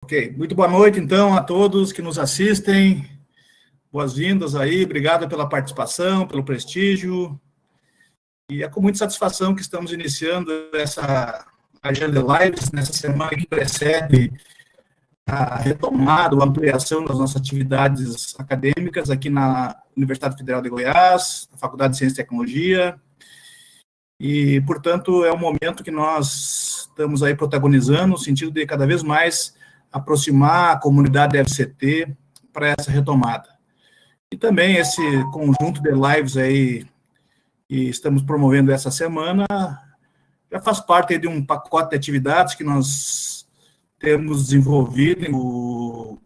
Ok, muito boa noite, então, a todos que nos assistem. Boas-vindas aí, obrigado pela participação, pelo prestígio. E é com muita satisfação que estamos iniciando essa agenda lives nessa semana que precede a retomada, a ampliação das nossas atividades acadêmicas aqui na Universidade Federal de Goiás, na Faculdade de Ciência e Tecnologia. E, portanto, é um momento que nós estamos aí protagonizando, no sentido de cada vez mais aproximar a comunidade FCT para essa retomada. E também esse conjunto de lives aí que estamos promovendo essa semana já faz parte de um pacote de atividades que nós temos desenvolvido na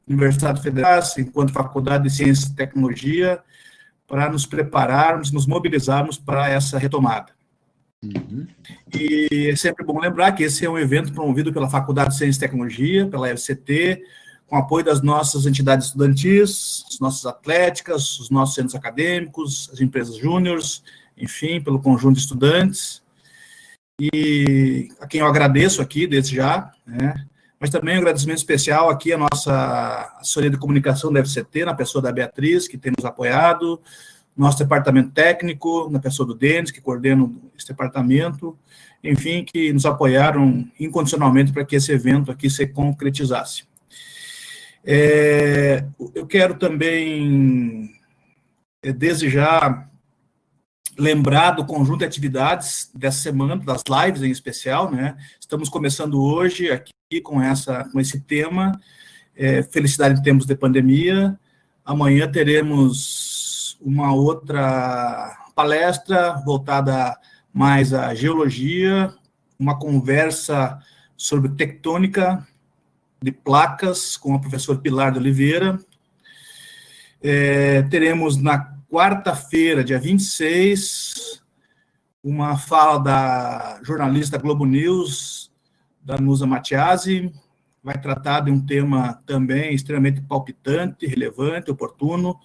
Universidade Federal, enquanto Faculdade de Ciência e Tecnologia, para nos prepararmos, nos mobilizarmos para essa retomada. E é sempre bom lembrar que esse é um evento promovido pela Faculdade de Ciência e Tecnologia, pela FCT, com apoio das nossas entidades estudantis, as nossas atléticas, os nossos centros acadêmicos, as empresas júniores, enfim, pelo conjunto de estudantes, e a quem eu agradeço aqui, desde já, né? Mas também um agradecimento especial aqui à nossa assessoria de comunicação da FCT, na pessoa da Beatriz, que tem nos apoiado, nosso departamento técnico, na pessoa do Denis, que coordena esse departamento, enfim, que nos apoiaram incondicionalmente para que esse evento aqui se concretizasse. Eu quero também, desde já, lembrar do conjunto de atividades dessa semana, das lives em especial, né? Estamos começando hoje aqui com esse tema, Felicidade em Tempos de Pandemia. Amanhã teremos uma outra palestra voltada mais à geologia, uma conversa sobre tectônica de placas com a professora Pilar de Oliveira. Teremos na quarta-feira, dia 26, uma fala da jornalista Globo News, Danusa Matiasi, vai tratar de um tema também extremamente palpitante, relevante, oportuno,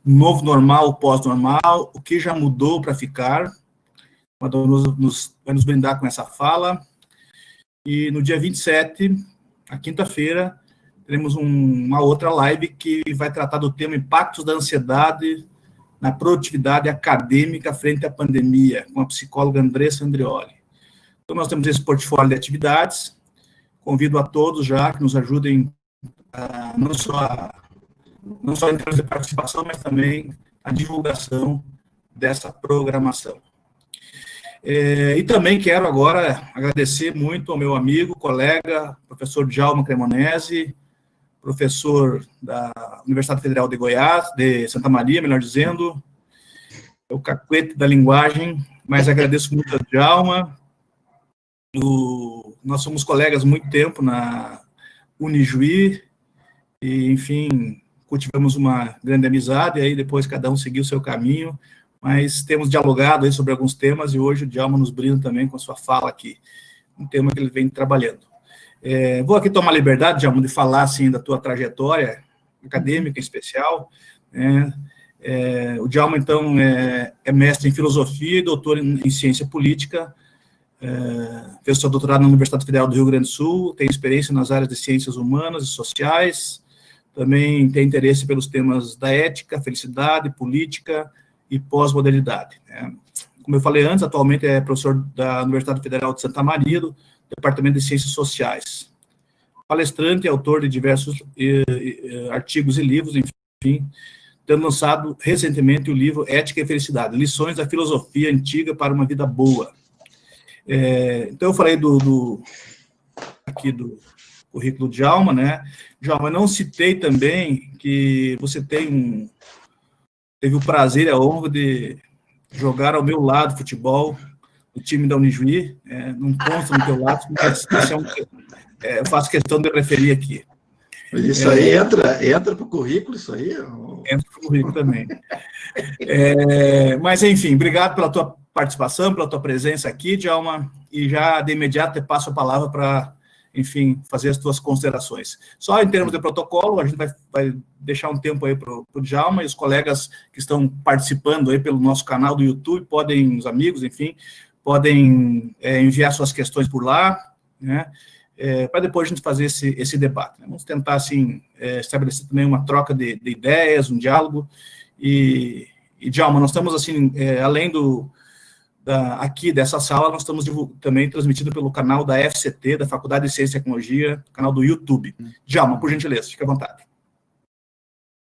novo normal, pós-normal, o que já mudou para ficar. A Danusa vai nos brindar com essa fala. E no dia 27, na quinta-feira, teremos uma outra live que vai tratar do tema impactos da ansiedade na produtividade acadêmica frente à pandemia, com a psicóloga Andressa Andrioli. Então, nós temos esse portfólio de atividades. Convido a todos já que nos ajudem, não só em termos de participação, mas também a divulgação dessa programação. E também quero agora agradecer muito ao meu amigo, colega, professor Djalma Cremonese, professor da Universidade Federal de Goiás, de Santa Maria, melhor dizendo, é o cacuete da linguagem, mas agradeço muito a Djalma. Nós somos colegas há muito tempo na Unijuí, e, enfim, cultivamos uma grande amizade, e aí depois cada um seguiu o seu caminho, mas temos dialogado aí sobre alguns temas, e hoje o Djalma nos brinda também com a sua fala aqui, um tema que ele vem trabalhando. Vou aqui tomar liberdade, Djalma, de falar, assim, da tua trajetória acadêmica em especial, né? O Djalma, então, é mestre em filosofia e doutor em ciência política, fez seu doutorado na Universidade Federal do Rio Grande do Sul, tem experiência nas áreas de ciências humanas e sociais, também tem interesse pelos temas da ética, felicidade, política e pós-modernidade, né? Como eu falei antes, atualmente é professor da Universidade Federal de Santa Maria, do Departamento de Ciências Sociais. Palestrante e autor de diversos artigos e livros, enfim, tendo lançado recentemente o livro Ética e Felicidade, Lições da Filosofia Antiga para uma Vida Boa. Então, eu falei aqui do currículo de Djalma, né? Djalma, eu não citei também que você teve o prazer e a honra de jogar ao meu lado futebol, o time da Unijuí, não consta no teu lado, mas eu faço questão de referir aqui. Isso aí entra para o currículo, isso aí? Entra para o currículo também. Mas, enfim, obrigado pela tua participação, pela tua presença aqui, Djalma, e já de imediato te passo a palavra para, enfim, fazer as tuas considerações. Só em termos de protocolo, a gente vai deixar um tempo aí para o Djalma, e os colegas que estão participando aí pelo nosso canal do YouTube, os amigos, enfim, podem enviar suas questões por lá, né? para depois a gente fazer esse debate, né? Vamos tentar, assim, estabelecer também uma troca de ideias, um diálogo, e Djalma, nós estamos, assim, além aqui dessa sala, nós estamos também transmitindo pelo canal da FCT, da Faculdade de Ciência e Tecnologia, canal do YouTube. Djalma, por gentileza, fique à vontade.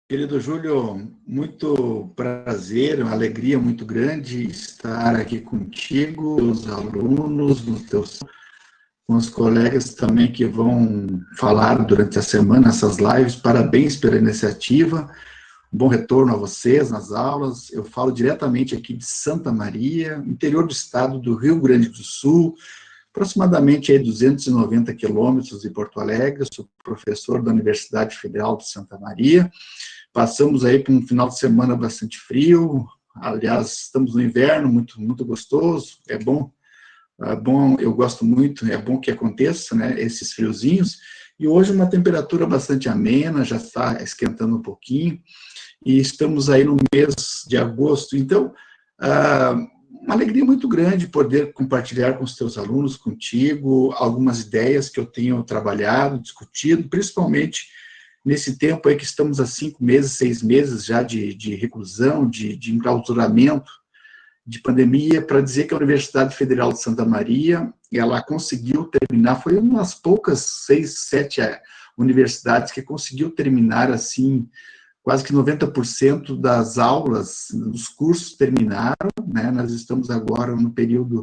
Querido Júlio, muito prazer, uma alegria muito grande estar aqui contigo, os alunos, com os colegas também que vão falar durante a semana, essas lives. Parabéns pela iniciativa, bom retorno a vocês nas aulas. Eu falo diretamente aqui de Santa Maria, interior do estado do Rio Grande do Sul, aproximadamente aí 290 quilômetros de Porto Alegre. Sou professor da Universidade Federal de Santa Maria. Passamos aí por um final de semana bastante frio, aliás, estamos no inverno, muito, muito gostoso, é bom, eu gosto muito, é bom que aconteça, né, esses friozinhos, e hoje uma temperatura bastante amena, já está esquentando um pouquinho, e estamos aí no mês de agosto, então, uma alegria muito grande poder compartilhar com os teus alunos, contigo, algumas ideias que eu tenho trabalhado, discutido, principalmente nesse tempo aí que estamos há 5 meses, 6 meses já de reclusão, de enclausuramento, de pandemia, para dizer que a Universidade Federal de Santa Maria, ela conseguiu terminar, foi uma das poucas 6, 7 universidades que conseguiu terminar, assim, quase que 90% das aulas, dos cursos terminaram, né? Nós estamos agora no período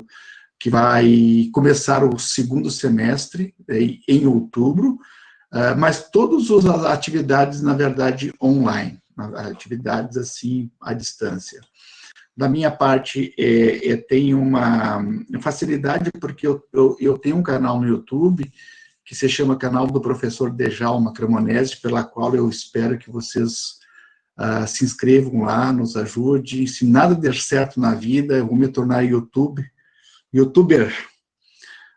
que vai começar o segundo semestre, em outubro, mas todas as atividades, na verdade, online, atividades, assim, à distância. Da minha parte, tenho uma facilidade, porque eu tenho um canal no YouTube, que se chama Canal do Professor Djalma Cremonesi, pela qual eu espero que vocês se inscrevam lá, nos ajudem. Se nada der certo na vida, eu vou me tornar youtuber.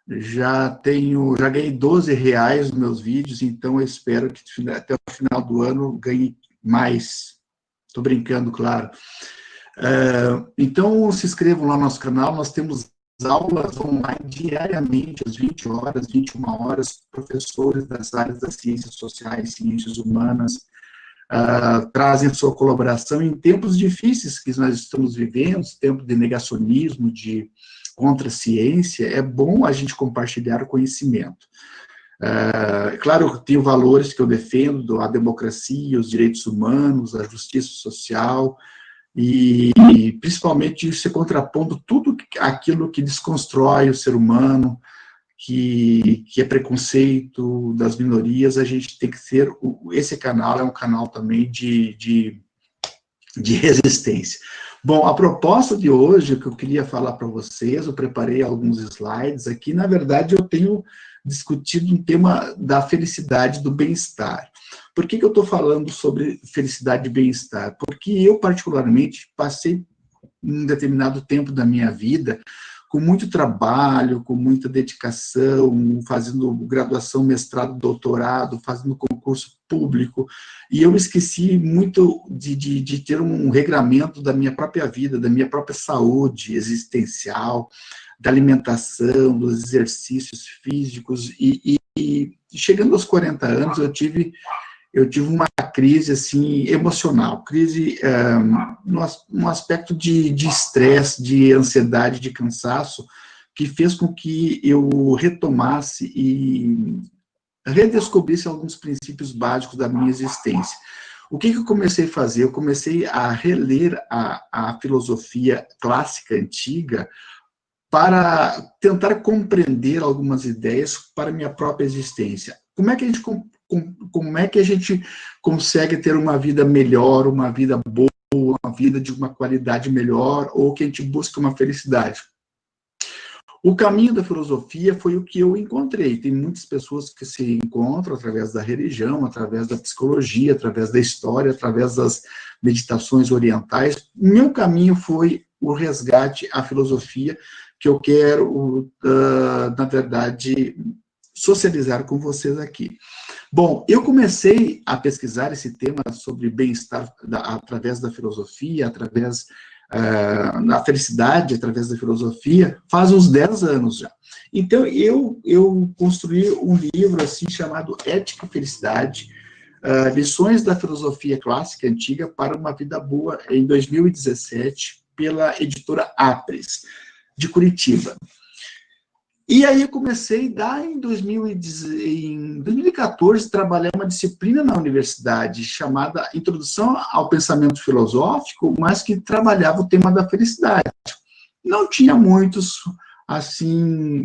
Já ganhei R$12 nos meus vídeos, então eu espero que até o final do ano ganhe mais. Estou brincando, claro. Então, se inscrevam lá no nosso canal, nós temos aulas online diariamente, às 20 horas, 21 horas, professores das áreas das ciências sociais, ciências humanas, trazem sua colaboração em tempos difíceis que nós estamos vivendo, tempo de negacionismo, contra a ciência. É bom a gente compartilhar o conhecimento. Claro, eu tenho valores que eu defendo, a democracia, os direitos humanos, a justiça social, e principalmente se contrapondo tudo aquilo que desconstrói o ser humano, que é preconceito das minorias. A gente tem que ser, esse canal é um canal também de resistência. Bom, a proposta de hoje, que eu queria falar para vocês, eu preparei alguns slides aqui. Na verdade, eu tenho discutido um tema da felicidade, do bem-estar. Por que eu estou falando sobre felicidade e bem-estar? Porque eu, particularmente, passei um determinado tempo da minha vida com muito trabalho, com muita dedicação, fazendo graduação, mestrado, doutorado, fazendo concurso público, e eu esqueci muito de ter um regramento da minha própria vida, da minha própria saúde existencial, da alimentação, dos exercícios físicos, e chegando aos 40 anos, eu tive uma crise, assim, emocional, crise no aspecto de estresse, de ansiedade, de cansaço, que fez com que eu retomasse e redescobrisse alguns princípios básicos da minha existência. O que eu comecei a fazer? Eu comecei a reler a filosofia clássica, antiga, para tentar compreender algumas ideias para a minha própria existência. Como é que a gente consegue ter uma vida melhor, uma vida boa, uma vida de uma qualidade melhor, ou que a gente busca uma felicidade? O caminho da filosofia foi o que eu encontrei. Tem muitas pessoas que se encontram através da religião, através da psicologia, através da história, através das meditações orientais. Meu caminho foi o resgate à filosofia, que eu quero, na verdade, socializar com vocês aqui. Bom, eu comecei a pesquisar esse tema sobre bem-estar através da filosofia, através na felicidade através da filosofia, faz uns 10 anos já. Então, eu construí um livro assim chamado Ética e Felicidade, Lições da Filosofia Clássica Antiga para uma Vida Boa, em 2017, pela editora Apres, de Curitiba. E aí eu comecei, em 2014, trabalhar uma disciplina na universidade chamada Introdução ao Pensamento Filosófico, mas que trabalhava o tema da felicidade. Não tinha muitos, assim,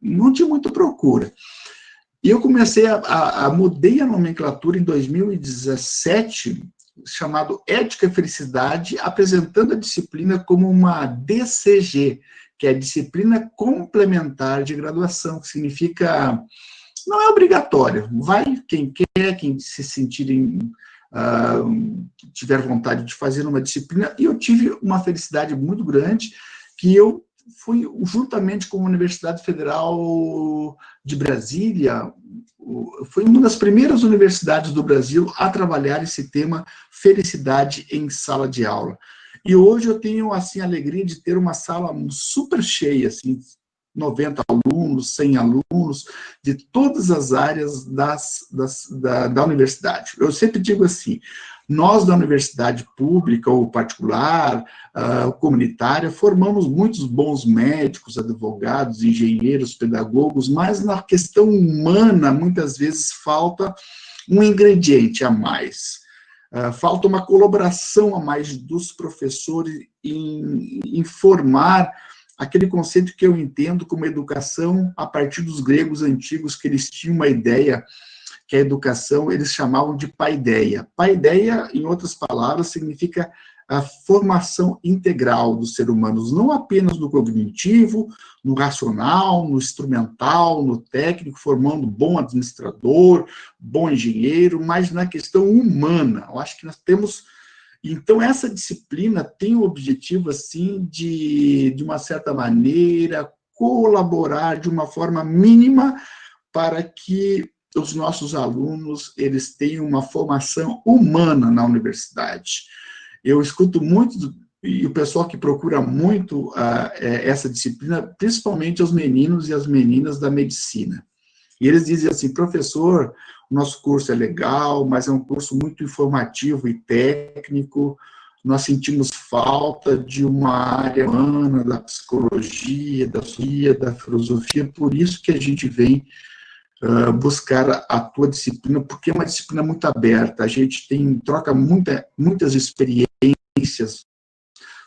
não tinha muita procura. E eu comecei mudei a nomenclatura em 2017, chamado Ética e Felicidade, apresentando a disciplina como uma DCG, que é Disciplina Complementar de Graduação, que significa, não é obrigatório, vai quem quer, quem se tiver vontade de fazer uma disciplina, e eu tive uma felicidade muito grande, que eu fui, juntamente com a Universidade Federal de Brasília, foi uma das primeiras universidades do Brasil a trabalhar esse tema felicidade em sala de aula. E hoje eu tenho, assim, a alegria de ter uma sala super cheia, assim, 90 alunos, 100 alunos, de todas as áreas da universidade. Eu sempre digo assim, nós da universidade pública ou particular, comunitária, formamos muitos bons médicos, advogados, engenheiros, pedagogos, mas na questão humana, muitas vezes, falta um ingrediente a mais. Falta uma colaboração a mais dos professores em formar aquele conceito que eu entendo como educação a partir dos gregos antigos, que eles tinham uma ideia, que a educação eles chamavam de paideia. Paideia, em outras palavras, significa a formação integral dos seres humanos, não apenas no cognitivo, no racional, no instrumental, no técnico, formando bom administrador, bom engenheiro, mas na questão humana. Eu acho que nós temos... Então, essa disciplina tem o objetivo, assim, de uma certa maneira, colaborar de uma forma mínima para que os nossos alunos eles tenham uma formação humana na universidade. Eu escuto muito, e o pessoal que procura muito essa disciplina, principalmente os meninos e as meninas da medicina. E eles dizem assim, professor, o nosso curso é legal, mas é um curso muito informativo e técnico, nós sentimos falta de uma área humana, da psicologia, da filosofia, por isso que a gente vem buscar a tua disciplina, porque é uma disciplina muito aberta, a gente troca muitas experiências,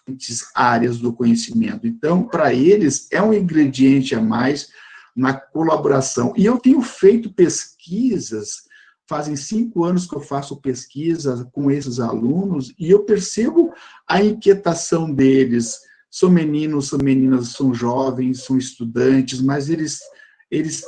muitas áreas do conhecimento. Então, para eles, é um ingrediente a mais na colaboração. E eu tenho feito pesquisas, fazem 5 anos que eu faço pesquisa com esses alunos, e eu percebo a inquietação deles. São meninos, são meninas, são jovens, são estudantes, mas eles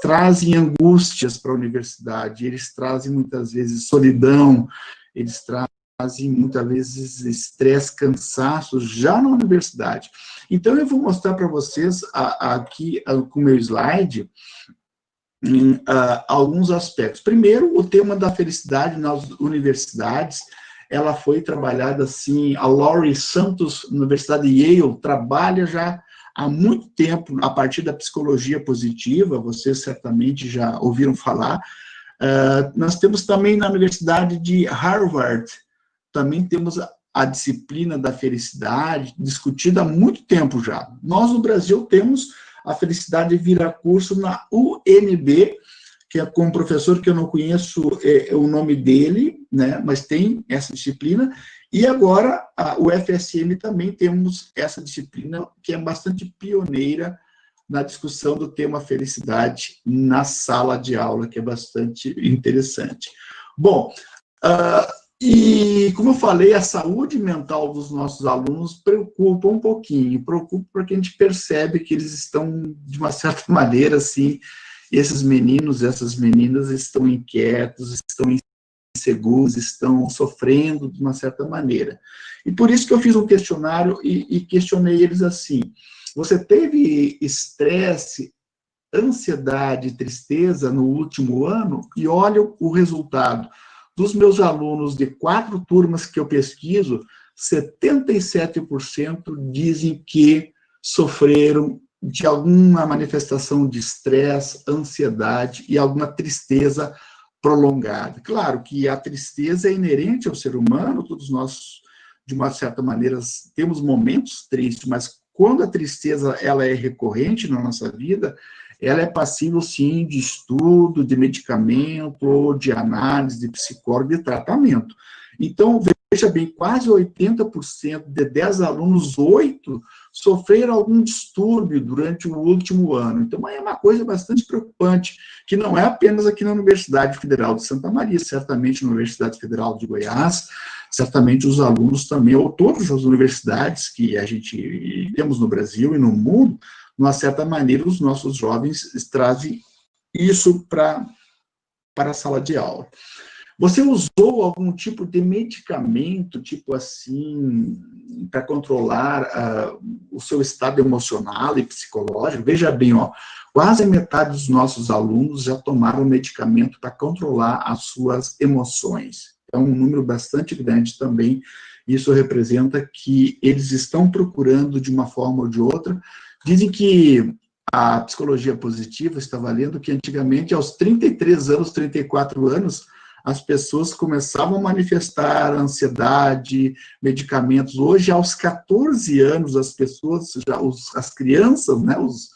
trazem angústias para a universidade, eles trazem muitas vezes solidão, eles trazem muitas vezes estresse, cansaço já na universidade. Então, eu vou mostrar para vocês aqui com o meu slide alguns aspectos. Primeiro, o tema da felicidade nas universidades, ela foi trabalhada assim, a Laurie Santos, Universidade de Yale, trabalha já há muito tempo, a partir da psicologia positiva, vocês certamente já ouviram falar. Nós temos também na Universidade de Harvard, também temos a disciplina da felicidade, discutida há muito tempo já. Nós, no Brasil, temos a felicidade vira curso na UNB, que é com um professor que eu não conheço o nome dele, né, mas tem essa disciplina. E agora, o FSM também temos essa disciplina, que é bastante pioneira na discussão do tema felicidade na sala de aula, que é bastante interessante. Bom, e como eu falei, a saúde mental dos nossos alunos preocupa um pouquinho, preocupa porque a gente percebe que eles estão, de uma certa maneira, assim, esses meninos, essas meninas estão inquietos, estão inseguros, estão sofrendo de uma certa maneira. E por isso que eu fiz um questionário e questionei eles assim, você teve estresse, ansiedade, tristeza no último ano? E olha o resultado. Dos meus alunos de 4 turmas que eu pesquiso, 77% dizem que sofreram de alguma manifestação de estresse, ansiedade e alguma tristeza prolongada. Claro que a tristeza é inerente ao ser humano, todos nós, de uma certa maneira, temos momentos tristes, mas quando a tristeza ela é recorrente na nossa vida, ela é passível, sim, de estudo, de medicamento, de análise, de psicólogo, de tratamento. Então, veja bem, quase 80% de 10 alunos, 8 sofreram algum distúrbio durante o último ano. Então, é uma coisa bastante preocupante, que não é apenas aqui na Universidade Federal de Santa Maria, certamente na Universidade Federal de Goiás, certamente os alunos também, ou todas as universidades que a gente temos no Brasil e no mundo, de uma certa maneira, os nossos jovens trazem isso para a sala de aula. Você usou algum tipo de medicamento, tipo assim, para controlar o seu estado emocional e psicológico? Veja bem, ó, quase a metade dos nossos alunos já tomaram medicamento para controlar as suas emoções. É um número bastante grande também. Isso representa que eles estão procurando, de uma forma ou de outra. Dizem que a psicologia positiva está valendo que antigamente, aos 33 anos, 34 anos, as pessoas começavam a manifestar ansiedade, medicamentos. Hoje, aos 14 anos, as pessoas, as crianças, né, os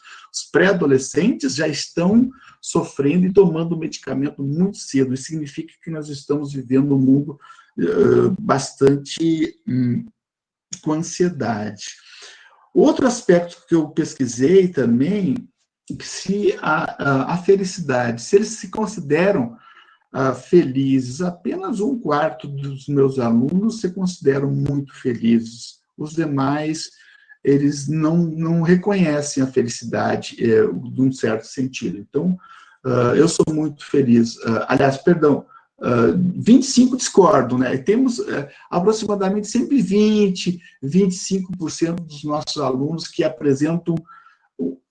pré-adolescentes já estão sofrendo e tomando medicamento muito cedo. Isso significa que nós estamos vivendo um mundo bastante com ansiedade. Outro aspecto que eu pesquisei também, se a felicidade, se eles se consideram felizes, apenas 1/4 dos meus alunos se consideram muito felizes. Os demais, eles não reconhecem a felicidade de um certo sentido. Então, eu sou muito feliz. Aliás, perdão, 25 discordam, né? Temos aproximadamente sempre 25% dos nossos alunos que apresentam,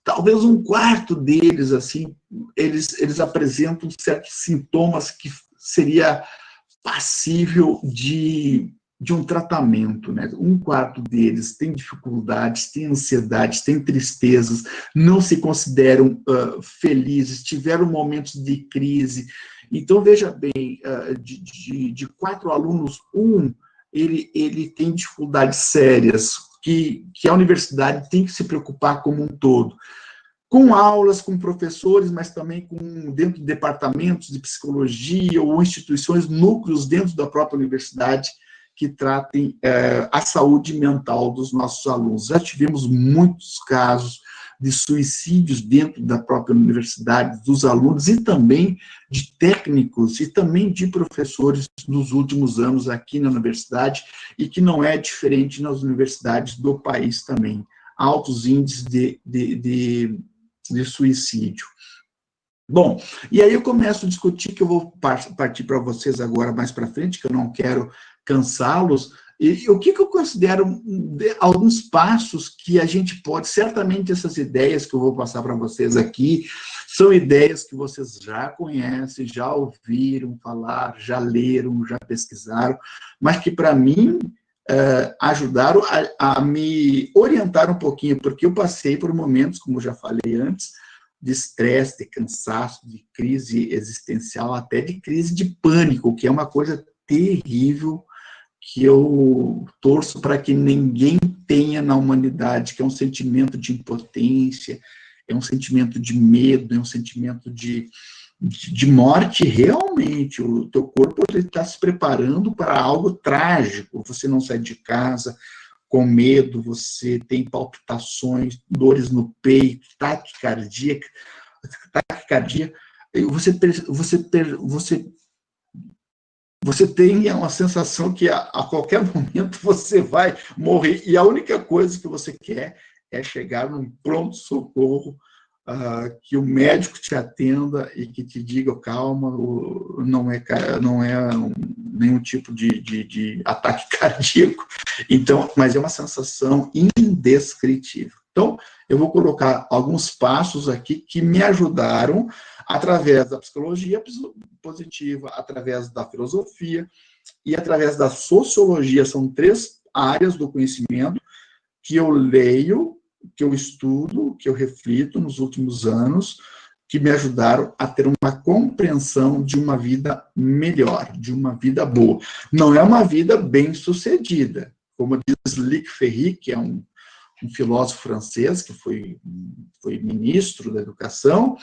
talvez 1/4 deles, assim, eles apresentam certos sintomas que seria passível de um tratamento, né? 1/4 deles tem dificuldades, tem ansiedades, tem tristezas, não se consideram felizes, tiveram momentos de crise. Então, veja bem, de 4 alunos, ele tem dificuldades sérias, que a universidade tem que se preocupar como um todo. Com aulas, com professores, mas também dentro de departamentos de psicologia ou instituições, núcleos dentro da própria universidade que tratem a saúde mental dos nossos alunos. Já tivemos muitos casos de suicídios dentro da própria universidade, dos alunos e também de técnicos e também de professores nos últimos anos aqui na universidade, e que não é diferente nas universidades do país também. Altos índices de suicídio. Bom, e aí eu começo a discutir, que eu vou partir para vocês agora mais para frente, que eu não quero cansá-los, e o que eu considero alguns passos que a gente pode, certamente essas ideias que eu vou passar para vocês aqui, são ideias que vocês já conhecem, já ouviram falar, já leram, já pesquisaram, mas que para mim ajudaram a me orientar um pouquinho, porque eu passei por momentos, como eu já falei antes, de estresse, de cansaço, de crise existencial, até de crise de pânico, que é uma coisa terrível, que eu torço para que ninguém tenha na humanidade, que é um sentimento de impotência, é um sentimento de medo, é um sentimento de morte realmente. O teu corpo está se preparando para algo trágico, você não sai de casa com medo, você tem palpitações, dores no peito, taquicardia, você tem uma sensação que a qualquer momento você vai morrer, e a única coisa que você quer é chegar num pronto-socorro, que o médico te atenda e que te diga, calma, não é nenhum tipo de ataque cardíaco, então, mas é uma sensação indescritível. Então, eu vou colocar alguns passos aqui que me ajudaram, através da psicologia positiva, através da filosofia e através da sociologia. São 3 áreas do conhecimento que eu leio, que eu estudo, que eu reflito nos últimos anos, que me ajudaram a ter uma compreensão de uma vida melhor, de uma vida boa. Não é uma vida bem-sucedida, como diz Luc Ferry, que é um filósofo francês, que foi ministro da Educação,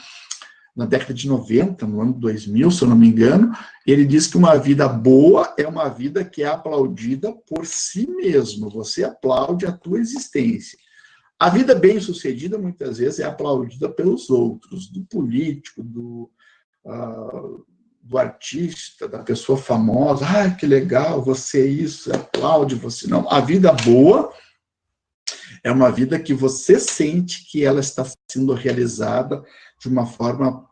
na década de 90, no ano 2000, se eu não me engano, ele diz que uma vida boa é uma vida que é aplaudida por si mesmo, você aplaude a tua existência. A vida bem-sucedida, muitas vezes, é aplaudida pelos outros, do político, do artista, da pessoa famosa. Ah, que legal, você é isso, aplaude, você não. A vida boa é uma vida que você sente que ela está sendo realizada de uma forma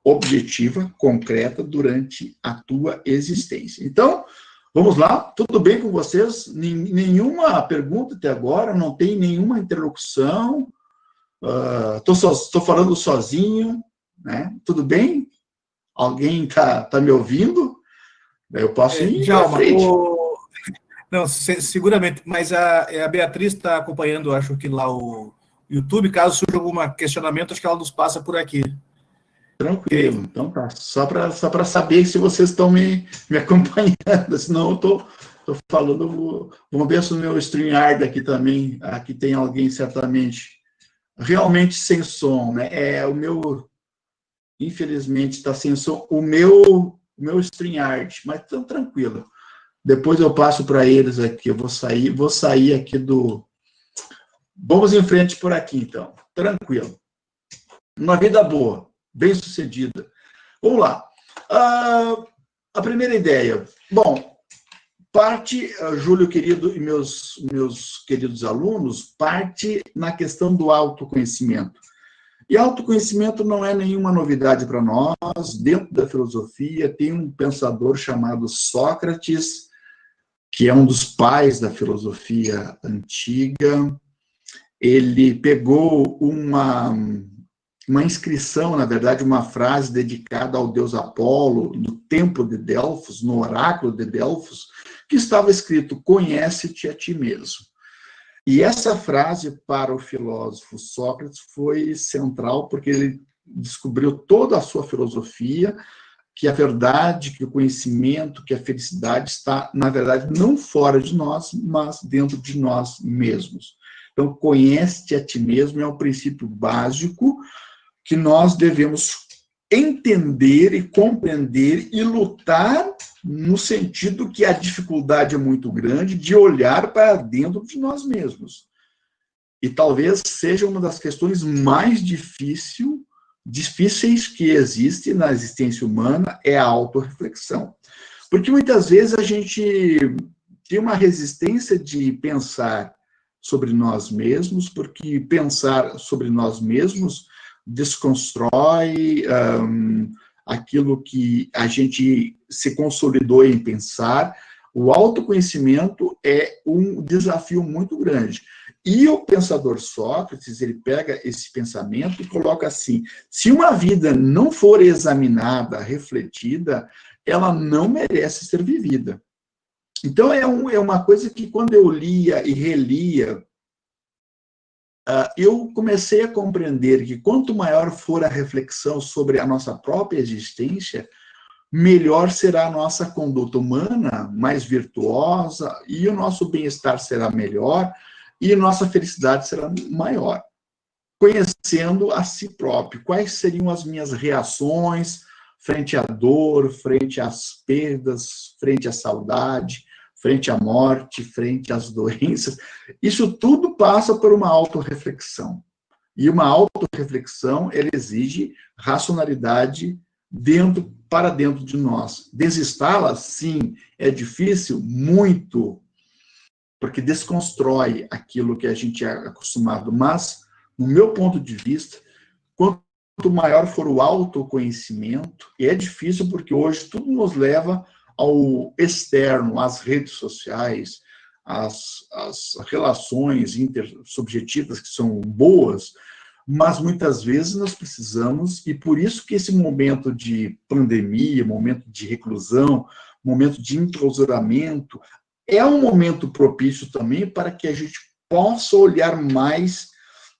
objetiva, concreta, durante a tua existência. Então, vamos lá, tudo bem com vocês? Nenhuma pergunta até agora, não tem nenhuma interlocução, estou falando sozinho, né? Tudo bem? Alguém está me ouvindo? Eu posso ir Djalma, à frente. Não, seguramente, mas a Beatriz está acompanhando, acho que lá o YouTube, caso surja algum questionamento, acho que ela nos passa por aqui. Tranquilo, então tá. Só para saber se vocês estão me acompanhando, senão eu estou falando, vamos ver se o meu StreamYard aqui também, aqui tem alguém certamente, realmente sem som, né? O meu, infelizmente, está sem som, o meu StreamYard, mas tão tranquilo. Depois eu passo para eles aqui, eu vou sair aqui do... Vamos em frente por aqui, então. Tranquilo. Uma vida boa, bem-sucedida. Vamos lá. A primeira ideia. Bom, Júlio querido e meus queridos alunos, parte na questão do autoconhecimento. E autoconhecimento não é nenhuma novidade para nós. Dentro da filosofia, tem um pensador chamado Sócrates, que é um dos pais da filosofia antiga. Ele pegou uma inscrição, na verdade, uma frase dedicada ao deus Apolo, no templo de Delfos, no oráculo de Delfos, que estava escrito: conhece-te a ti mesmo. E essa frase, para o filósofo Sócrates, foi central, porque ele descobriu toda a sua filosofia, que a verdade, que o conhecimento, que a felicidade está, na verdade, não fora de nós, mas dentro de nós mesmos. Então, conhece-te a ti mesmo é um princípio básico que nós devemos entender e compreender e lutar no sentido que a dificuldade é muito grande de olhar para dentro de nós mesmos. E talvez seja uma das questões mais difíceis que existe na existência humana, é a autorreflexão. Porque muitas vezes a gente tem uma resistência de pensar sobre nós mesmos, porque pensar sobre nós mesmos desconstrói aquilo que a gente se consolidou em pensar. O autoconhecimento é um desafio muito grande. E o pensador Sócrates, ele pega esse pensamento e coloca assim: se uma vida não for examinada, refletida, ela não merece ser vivida. Então, é uma coisa que, quando eu lia e relia, eu comecei a compreender que quanto maior for a reflexão sobre a nossa própria existência, melhor será a nossa conduta humana, mais virtuosa, e o nosso bem-estar será melhor, e a nossa felicidade será maior. Conhecendo a si próprio, quais seriam as minhas reações frente à dor, frente às perdas, frente à saudade, frente à morte, frente às doenças. Isso tudo passa por uma autorreflexão. E uma autorreflexão, ela exige racionalidade para dentro de nós. Desistá-la, sim, é difícil, muito, porque desconstrói aquilo que a gente é acostumado. Mas, no meu ponto de vista, quanto maior for o autoconhecimento, e é difícil porque hoje tudo nos leva ao externo, às redes sociais, às relações intersubjetivas que são boas, mas muitas vezes nós precisamos, e por isso que esse momento de pandemia, momento de reclusão, momento de enclausuramento, é um momento propício também para que a gente possa olhar mais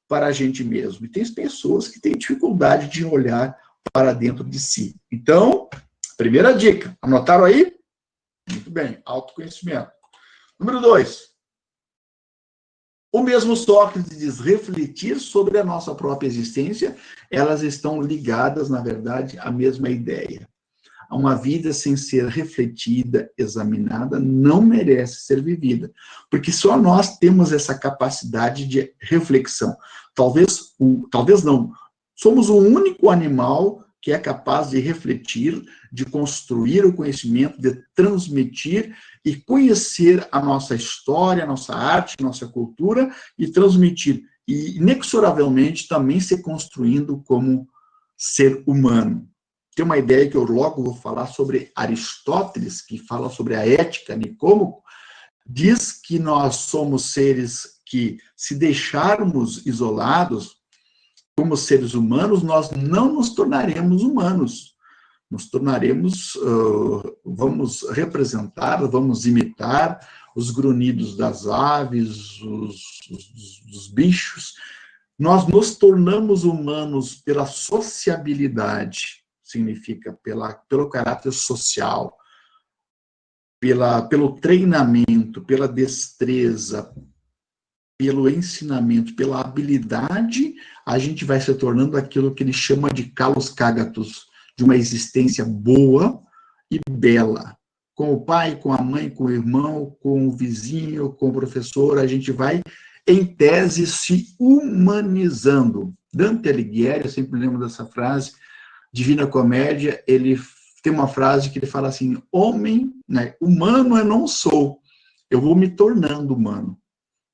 para a gente mesmo. E tem pessoas que têm dificuldade de olhar para dentro de si. Então, primeira dica, anotaram aí? Muito bem, autoconhecimento. Número 2, o mesmo Sócrates diz refletir sobre a nossa própria existência, elas estão ligadas, na verdade, à mesma ideia. Uma vida sem ser refletida, examinada, não merece ser vivida, porque só nós temos essa capacidade de reflexão. Talvez não, somos o único animal que é capaz de refletir, de construir o conhecimento, de transmitir e conhecer a nossa história, a nossa arte, a nossa cultura, e transmitir, e inexoravelmente também se construindo como ser humano. Tem uma ideia que eu logo vou falar sobre Aristóteles, que fala sobre a ética, Nicômaco, diz que nós somos seres que, se deixarmos isolados, como seres humanos, nós não nos tornaremos humanos. Nos tornaremos, vamos representar, vamos imitar os grunhidos das aves, os bichos. Nós nos tornamos humanos pela sociabilidade, significa pelo caráter social, pelo treinamento, pela destreza, pelo ensinamento, pela habilidade, a gente vai se tornando aquilo que ele chama de kalos kagatos, de uma existência boa e bela. Com o pai, com a mãe, com o irmão, com o vizinho, com o professor, a gente vai, em tese, se humanizando. Dante Alighieri, eu sempre lembro dessa frase, Divina Comédia, ele tem uma frase que ele fala assim, homem, né, humano eu não sou, eu vou me tornando humano.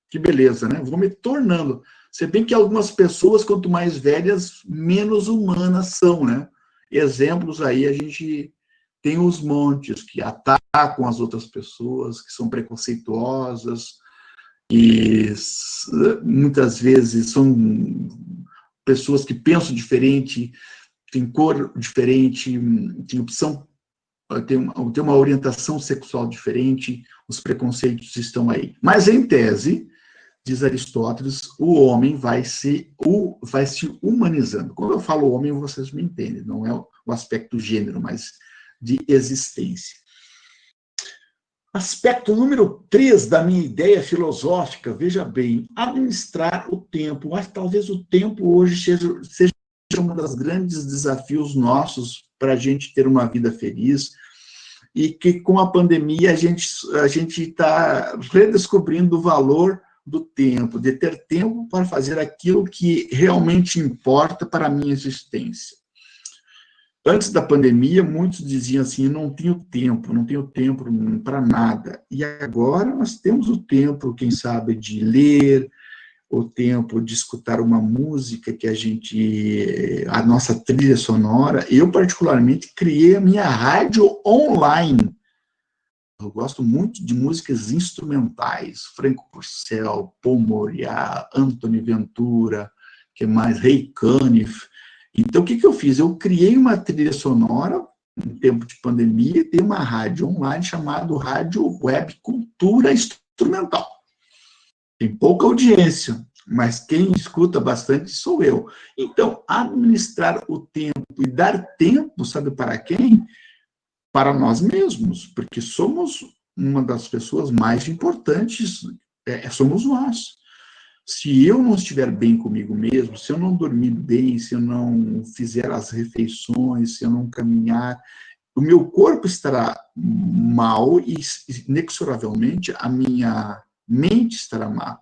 Que beleza, né? Vou me tornando. Se bem que algumas pessoas, quanto mais velhas, menos humanas são, né? Exemplos aí, a gente tem os montes que atacam as outras pessoas, que são preconceituosas, e muitas vezes são pessoas que pensam diferente, têm cor diferente, têm opção, tem uma orientação sexual diferente, os preconceitos estão aí. Mas, em tese, diz Aristóteles, o homem vai se humanizando. Quando eu falo homem, vocês me entendem, não é o aspecto gênero, mas de existência. Aspecto número 3 da minha ideia filosófica, veja bem, administrar o tempo. Mas talvez o tempo hoje seja um dos grandes desafios nossos para a gente ter uma vida feliz, e que com a pandemia a gente está redescobrindo o valor do tempo, de ter tempo para fazer aquilo que realmente importa para a minha existência. Antes da pandemia, muitos diziam assim, não tenho tempo para nada. E agora nós temos o tempo, quem sabe, de ler, o tempo de escutar uma música que a nossa trilha sonora. Eu, particularmente, criei a minha rádio online. Eu gosto muito de músicas instrumentais, Franco Porcel, Paul Moriarty, Anthony Ventura, que mais, Ray Conniff. Então, o que eu fiz? Eu criei uma trilha sonora, em tempo de pandemia, tem uma rádio online chamada Rádio Web Cultura Instrumental. Tem pouca audiência, mas quem escuta bastante sou eu. Então, administrar o tempo e dar tempo, sabe para quem? Para nós mesmos, porque somos uma das pessoas mais importantes, somos nós. Se eu não estiver bem comigo mesmo, se eu não dormir bem, se eu não fizer as refeições, se eu não caminhar, o meu corpo estará mal e, inexoravelmente, a minha mente estará mal.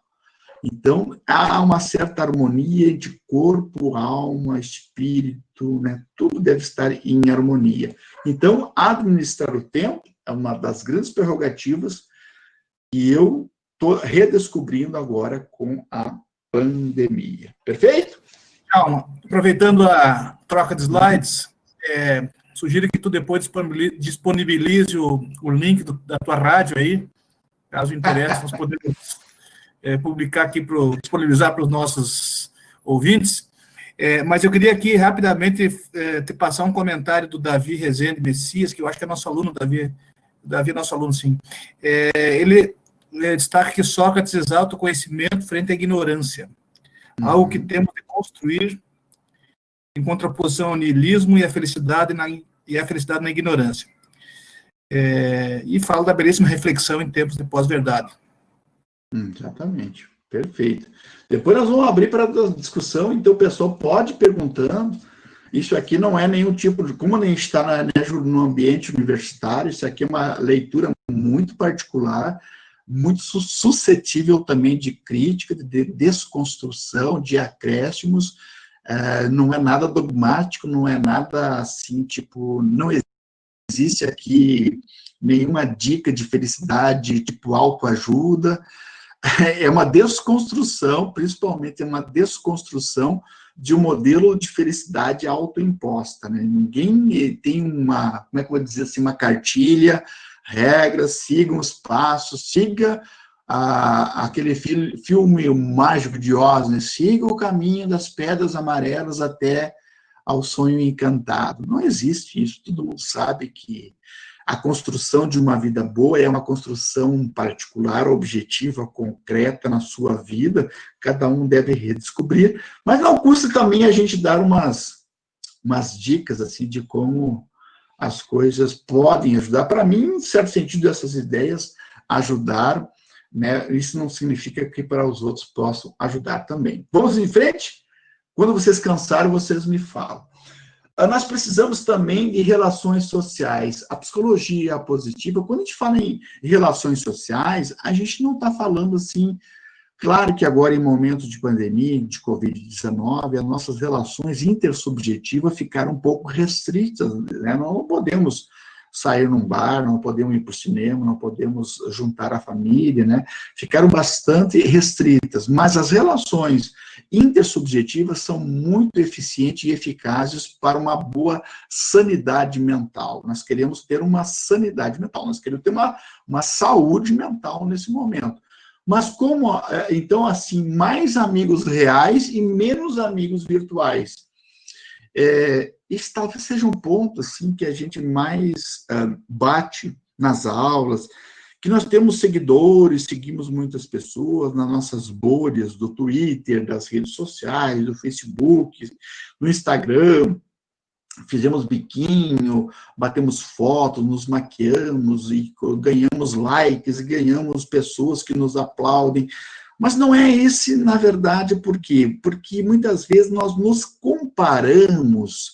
Então, há uma certa harmonia entre corpo, alma, espírito, né? Tudo deve estar em harmonia. Então, administrar o tempo é uma das grandes prerrogativas que eu estou redescobrindo agora com a pandemia. Perfeito? Calma. Aproveitando a troca de slides, sugiro que tu depois disponibilize o link da tua rádio aí, caso interesse, nós podemos publicar aqui, disponibilizar para os nossos ouvintes. Mas eu queria aqui rapidamente te passar um comentário do Davi Rezende Messias, que eu acho que é nosso aluno, Davi Davi, nosso aluno, sim. Ele destaca que Sócrates exalta o conhecimento frente à ignorância, algo que temos de construir em contraposição ao niilismo e à felicidade na ignorância. E fala da belíssima reflexão em tempos de pós-verdade. Exatamente, perfeito. Depois nós vamos abrir para a discussão, então o pessoal pode ir perguntando. Isso aqui não é nenhum tipo de... Como a gente está no ambiente universitário, isso aqui é uma leitura muito particular, muito suscetível também de crítica, de desconstrução, de acréscimos. Não é nada dogmático, não é nada assim, tipo... Não existe aqui nenhuma dica de felicidade, tipo autoajuda. É uma desconstrução, principalmente é uma desconstrução de um modelo de felicidade autoimposta, né? Ninguém tem uma, como é que eu vou dizer assim, uma cartilha, regras, siga os passos, siga aquele filme mágico de Oz, né? Siga o caminho das pedras amarelas até ao sonho encantado. Não existe isso, todo mundo sabe que a construção de uma vida boa é uma construção particular, objetiva, concreta na sua vida, cada um deve redescobrir, mas não custa também a gente dar umas dicas assim, de como as coisas podem ajudar. Para mim, em certo sentido, essas ideias ajudaram, né? Isso não significa que para os outros possam ajudar também. Vamos em frente? Quando vocês cansarem, vocês me falam. Nós precisamos também de relações sociais. A psicologia positiva, quando a gente fala em relações sociais, a gente não está falando assim... Claro que agora, em momentos de pandemia, de Covid-19, as nossas relações intersubjetivas ficaram um pouco restritas, né? Nós não podemos sair num bar, não podemos ir para o cinema, não podemos juntar a família, né? Ficaram bastante restritas, mas as relações intersubjetivas são muito eficientes e eficazes para uma boa sanidade mental. Nós queremos ter uma sanidade mental, nós queremos ter uma saúde mental nesse momento. Mas como, então, assim, mais amigos reais e menos amigos virtuais. Esse talvez seja um ponto, assim, que a gente mais bate nas aulas, que nós temos seguidores, seguimos muitas pessoas nas nossas bolhas do Twitter, das redes sociais, do Facebook, no Instagram, fizemos biquinho, batemos fotos, nos maquiamos e ganhamos likes, ganhamos pessoas que nos aplaudem. Mas não é esse, na verdade, por quê? Porque muitas vezes nós nos comparamos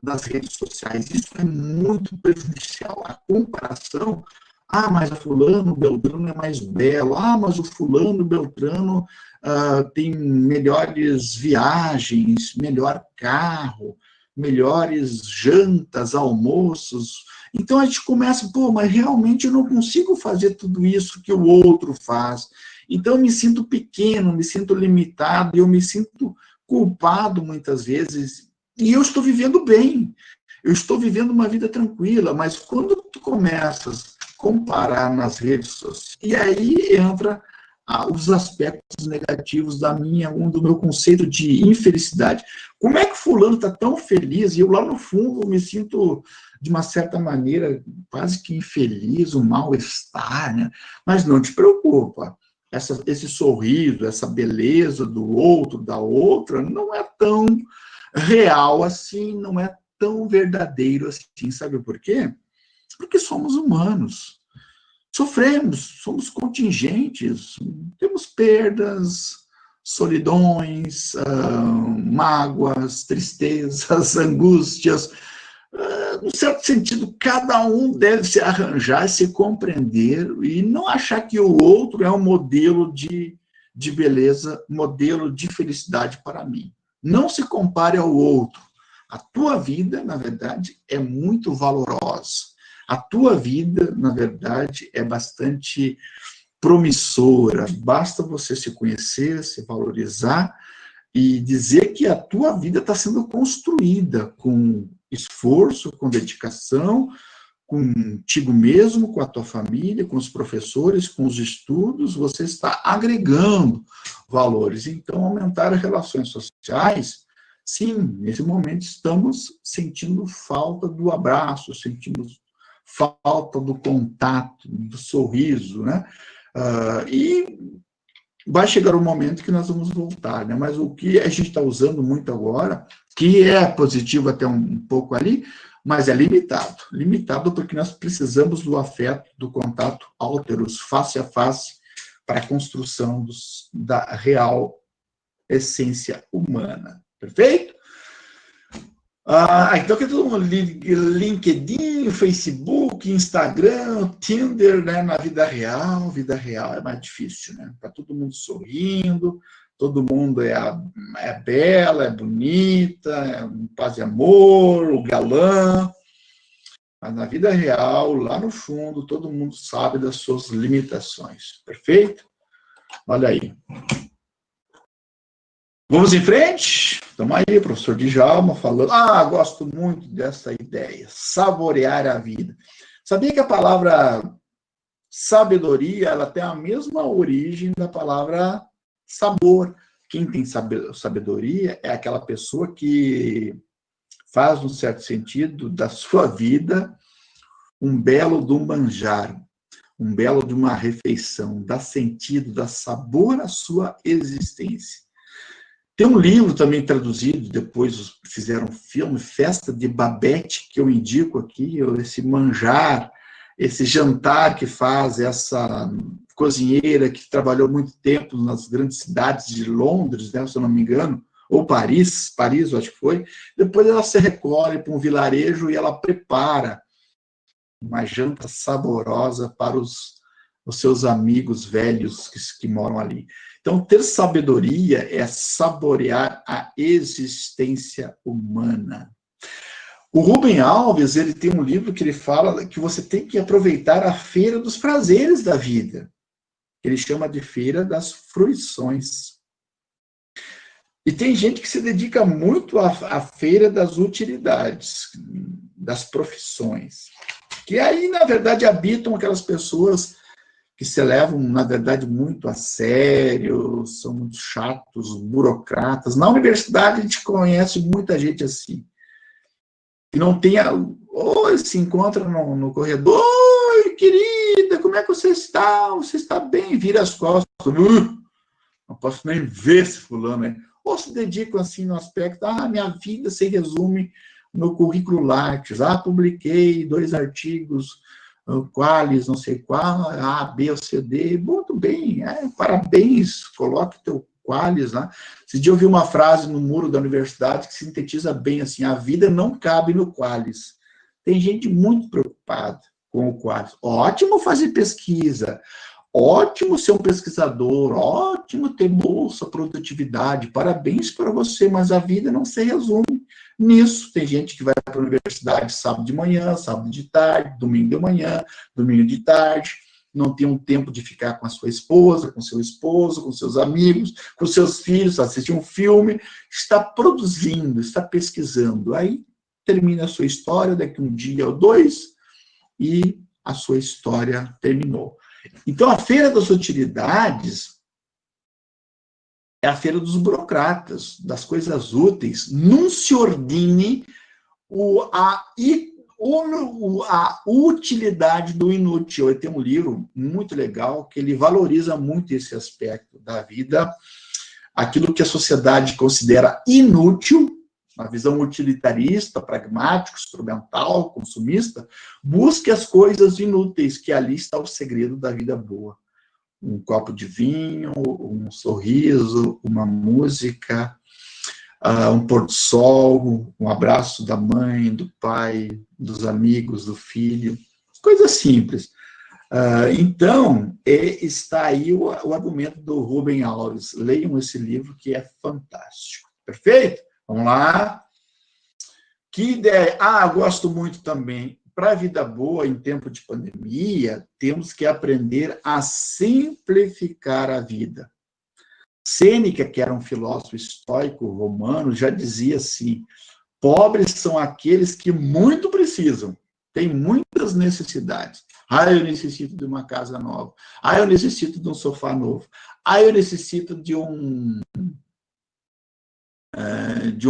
nas redes sociais. Isso é muito prejudicial. A comparação, mas o fulano, Beltrano é mais belo. Mas o fulano, Beltrano tem melhores viagens, melhor carro, melhores jantas, almoços. Então a gente começa, mas realmente eu não consigo fazer tudo isso que o outro faz. Então eu me sinto pequeno, me sinto limitado, eu me sinto culpado muitas vezes, e eu estou vivendo bem, eu estou vivendo uma vida tranquila, mas quando tu começas a comparar nas redes sociais, e aí entra os aspectos negativos do meu conceito de infelicidade. Como é que fulano está tão feliz e eu lá no fundo me sinto, de uma certa maneira, quase que infeliz, um mal-estar, né? Mas não te preocupa. Esse sorriso, essa beleza do outro, da outra, não é tão real assim, não é tão verdadeiro assim. Sabe por quê? Porque somos humanos. Sofremos, somos contingentes, temos perdas, solidões, mágoas, tristezas, angústias. No certo sentido, cada um deve se arranjar, se compreender e não achar que o outro é um modelo de beleza, modelo de felicidade para mim. Não se compare ao outro. A tua vida, na verdade, é muito valorosa. A tua vida, na verdade, é bastante promissora. Basta você se conhecer, se valorizar e dizer que a tua vida está sendo construída com esforço, com dedicação, contigo mesmo, com a tua família, com os professores, com os estudos, você está agregando valores. Então, aumentar as relações sociais, sim, nesse momento estamos sentindo falta do abraço, sentimos falta do contato, do sorriso, né? E vai chegar um momento que nós vamos voltar, né? Mas o que a gente está usando muito agora, que é positivo até um pouco ali, mas é limitado. Limitado porque nós precisamos do afeto, do contato álteros, face a face, para a construção da real essência humana. Perfeito? Então, que todo mundo, LinkedIn, Facebook, Instagram, Tinder, né, na vida real é mais difícil, né? Tá todo mundo sorrindo, todo mundo é bela, é bonita, é paz e amor, o galã, mas na vida real, lá no fundo, todo mundo sabe das suas limitações. Perfeito? Olha aí. Vamos em frente? Estamos aí, professor Djalma falando. Gosto muito dessa ideia, saborear a vida. Sabia que a palavra sabedoria, ela tem a mesma origem da palavra sabor. Quem tem sabedoria é aquela pessoa que faz, num certo sentido, da sua vida um belo de um manjar, um belo de uma refeição, dá sentido, dá sabor à sua existência. Tem um livro também traduzido, depois fizeram um filme, Festa de Babette, que eu indico aqui, esse manjar, esse jantar que faz essa cozinheira que trabalhou muito tempo nas grandes cidades de Londres, né, se eu não me engano, ou Paris, eu acho que foi. Depois ela se recolhe para um vilarejo e ela prepara uma janta saborosa para os seus amigos velhos que moram ali. Então, ter sabedoria é saborear a existência humana. O Rubem Alves, ele tem um livro que ele fala que você tem que aproveitar a feira dos prazeres da vida. Ele chama de feira das fruições. E tem gente que se dedica muito à feira das utilidades, das profissões. Que aí, na verdade, habitam aquelas pessoas que se levam, na verdade, muito a sério, são muito chatos, burocratas. Na universidade, a gente conhece muita gente assim. Que não tem... Oi, se encontra no corredor. Oi, querida, como é que você está? Você está bem? Vira as costas. Não posso nem ver esse fulano aí. Ou se dedicam assim no aspecto, minha vida se resume no currículo Lattes. Publiquei 2 artigos, quais, não sei qual, A, B ou C, D. Muito bem, parabéns, coloque teu quais lá. Esse dia eu vi uma frase no muro da universidade que sintetiza bem assim, a vida não cabe no quais. Tem gente muito preocupada com o quais. Ótimo fazer pesquisa, ótimo ser um pesquisador, ótimo ter bolsa, produtividade, parabéns para você, mas a vida não se resume nisso. Tem gente que vai para a universidade sábado de manhã, sábado de tarde, domingo de manhã, domingo de tarde, não tem um tempo de ficar com a sua esposa, com seu esposo, com seus amigos, com seus filhos, assistir um filme, está produzindo, está pesquisando. Aí termina a sua história, daqui um dia ou 2, e a sua história terminou. Então, a feira das utilidades é a feira dos burocratas, das coisas úteis. Não se ordine a utilidade do inútil. Tem um livro muito legal que ele valoriza muito esse aspecto da vida, aquilo que a sociedade considera inútil, uma visão utilitarista, pragmática, instrumental, consumista, busque as coisas inúteis, que ali está o segredo da vida boa. Um copo de vinho, um sorriso, uma música, um pôr do sol, um abraço da mãe, do pai, dos amigos, do filho, coisas simples. Então, está aí o argumento do Rubem Alves. Leiam esse livro que é fantástico. Perfeito? Vamos lá. Que ideia? Gosto muito também. Para a vida boa, em tempo de pandemia, temos que aprender a simplificar a vida. Sêneca, que era um filósofo estoico romano, já dizia assim: pobres são aqueles que muito precisam, têm muitas necessidades. Eu necessito de uma casa nova. Eu necessito de um sofá novo. Eu necessito de um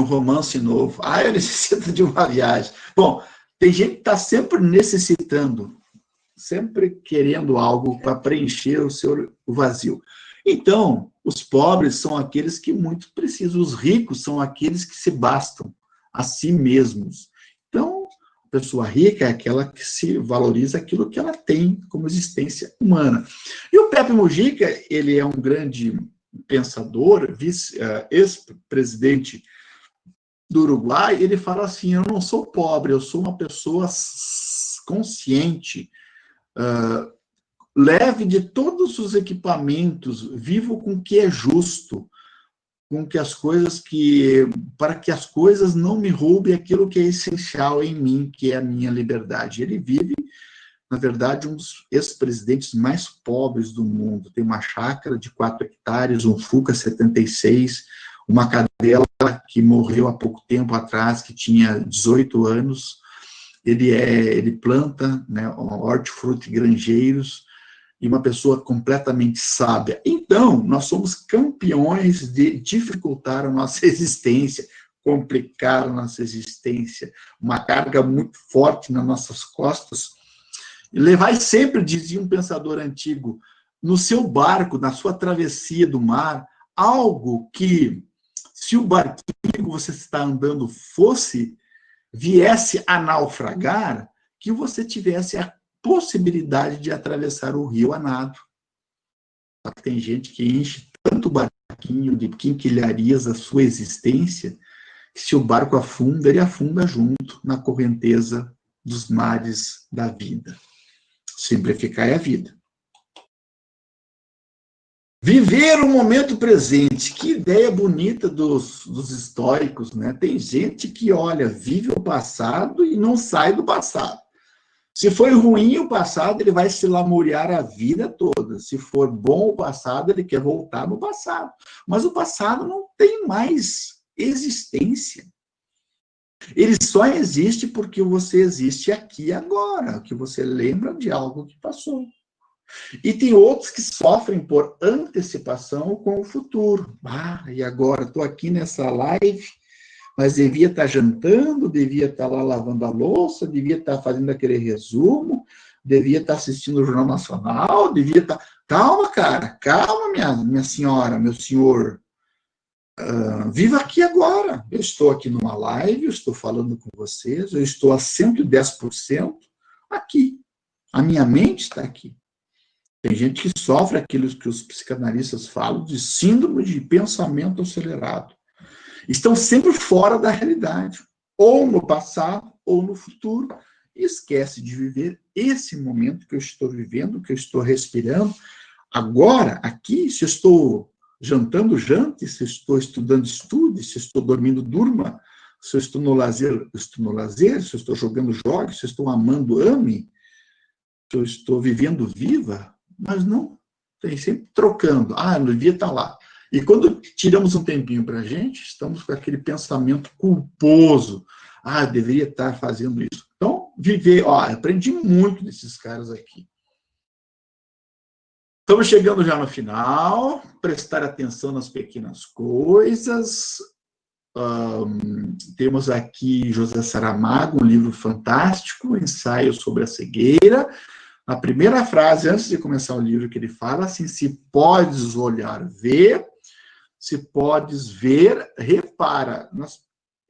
romance novo. Eu necessito de uma viagem. Bom, Tem gente que está sempre necessitando, sempre querendo algo para preencher o vazio. Então, os pobres são aqueles que muito precisam, os ricos são aqueles que se bastam a si mesmos. Então, a pessoa rica é aquela que se valoriza aquilo que ela tem como existência humana. E o Pepe Mujica, ele é um grande pensador, ex-presidente do Uruguai, ele fala assim, eu não sou pobre, eu sou uma pessoa consciente, leve de todos os equipamentos, vivo com o que é justo, com que as coisas para que as coisas não me roubem aquilo que é essencial em mim, que é a minha liberdade. Ele vive, na verdade, um dos ex-presidentes mais pobres do mundo. Tem uma chácara de 4 hectares, um Fuca 76, uma cadela que morreu há pouco tempo atrás, que tinha 18 anos. Ele planta, né, hortifruti grangeiros, e uma pessoa completamente sábia. Então, nós somos campeões de dificultar a nossa existência, complicar a nossa existência, uma carga muito forte nas nossas costas. E levai sempre, dizia um pensador antigo, no seu barco, na sua travessia do mar, algo que, se o barquinho que você está andando viesse a naufragar, que você tivesse a possibilidade de atravessar o rio a nado. Tem gente que enche tanto o barquinho de quinquilharias a sua existência, que se o barco afunda, ele afunda junto na correnteza dos mares da vida. Simplificar é a vida. Viver o momento presente. Que ideia bonita dos estoicos, né? Tem gente que, olha, vive o passado e não sai do passado. Se foi ruim o passado, ele vai se lamuriar a vida toda. Se for bom o passado, ele quer voltar no passado. Mas o passado não tem mais existência. Ele só existe porque você existe aqui e agora, que você lembra de algo que passou. E tem outros que sofrem por antecipação com o futuro. E agora estou aqui nessa live, mas devia estar jantando, devia estar lá lavando a louça, devia estar fazendo aquele resumo, devia estar assistindo o Jornal Nacional, devia estar... Calma, cara, calma, minha senhora, meu senhor. Viva aqui agora. Eu estou aqui numa live, eu estou falando com vocês, eu estou a 110% aqui. A minha mente está aqui. Tem gente que sofre aquilo que os psicanalistas falam de síndrome de pensamento acelerado. Estão sempre fora da realidade, ou no passado, ou no futuro, e esquece de viver esse momento que eu estou vivendo, que eu estou respirando. Agora, aqui, se eu estou jantando, jante, se eu estou estudando, estude, se eu estou dormindo, durma, se eu estou no lazer, eu estou no lazer, se eu estou jogando, jogue, se eu estou amando, ame, se eu estou vivendo, viva, mas não, tem sempre trocando. Não devia estar lá. E quando tiramos um tempinho para a gente, estamos com aquele pensamento culposo. Deveria estar fazendo isso. Então, viver, aprendi muito desses caras aqui. Estamos chegando já no final, prestar atenção nas pequenas coisas. Temos aqui José Saramago, um livro fantástico, Ensaio sobre a Cegueira. A primeira frase, antes de começar o livro, que ele fala assim, se podes olhar, vê, se podes ver, repara.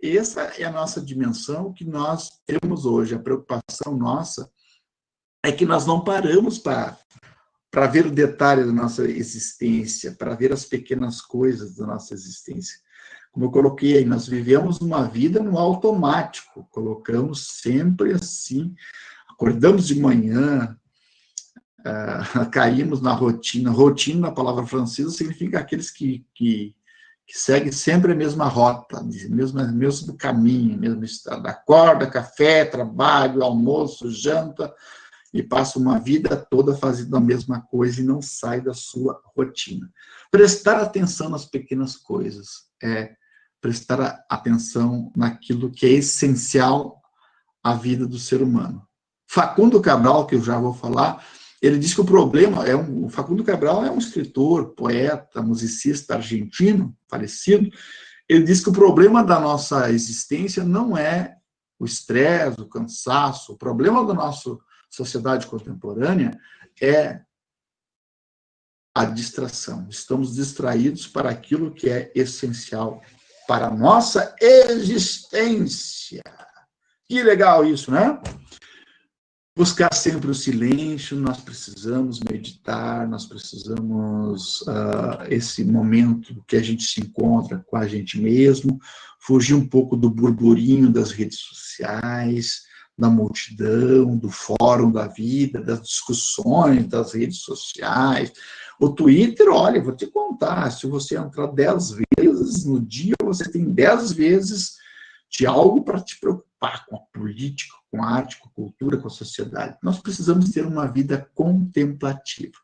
Essa é a nossa dimensão que nós temos hoje. A preocupação nossa é que nós não paramos para ver o detalhe da nossa existência, para ver as pequenas coisas da nossa existência. Como eu coloquei aí, nós vivemos uma vida no automático, colocamos sempre assim, acordamos de manhã, caímos na rotina. Rotina, na palavra francesa, significa aqueles que seguem sempre a mesma rota, mesmo caminho, mesmo estado. Acorda, café, trabalho, almoço, janta, e passa uma vida toda fazendo a mesma coisa e não sai da sua rotina. Prestar atenção nas pequenas coisas é prestar atenção naquilo que é essencial à vida do ser humano. Facundo Cabral, que eu já vou falar, ele diz que o problema o Facundo Cabral é um escritor, poeta, musicista argentino, falecido. Ele diz que o problema da nossa existência não é o estresse, o cansaço. O problema da nossa sociedade contemporânea é a distração. Estamos distraídos para aquilo que é essencial para a nossa existência. Que legal isso, né? Buscar sempre o silêncio, nós precisamos meditar, nós precisamos esse momento que a gente se encontra com a gente mesmo, fugir um pouco do burburinho das redes sociais, da multidão, do fórum da vida, das discussões das redes sociais. O Twitter, olha, vou te contar, se você entrar 10 vezes no dia, você tem 10 vezes de algo para te preocupar com a política, com a arte, com a cultura, com a sociedade. Nós precisamos ter uma vida contemplativa.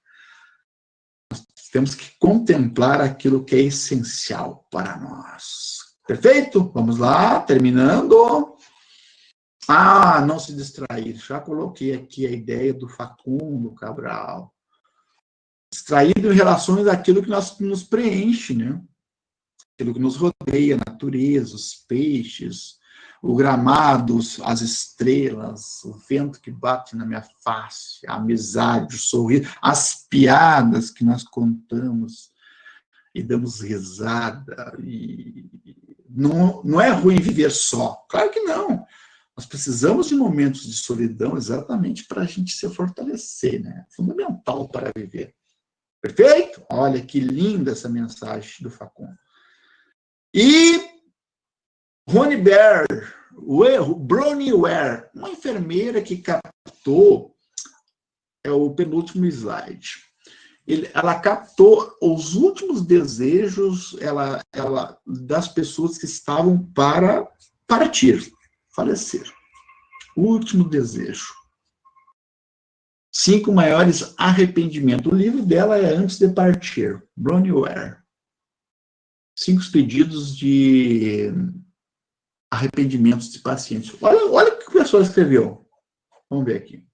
Nós temos que contemplar aquilo que é essencial para nós. Perfeito? Vamos lá, terminando. Não se distrair. Já coloquei aqui a ideia do Facundo Cabral. Distraído em relação àquilo que nos preenche, né? Aquilo que nos rodeia, a natureza, os peixes, o gramado, as estrelas, o vento que bate na minha face, a amizade, o sorriso, as piadas que nós contamos e damos risada. E não é ruim viver só, claro que não. Nós precisamos de momentos de solidão exatamente para a gente se fortalecer, né? Fundamental para viver. Perfeito? Olha que linda essa mensagem do Facundo. E Ronnie Bear, Bronnie Ware, uma enfermeira que captou, é o penúltimo slide, ela captou os últimos desejos das pessoas que estavam para partir, falecer. O último desejo. 5 maiores arrependimentos. O livro dela é Antes de Partir, Bronnie Ware. 5 pedidos de arrependimentos de pacientes. Olha o que a pessoa escreveu. Vamos ver aqui.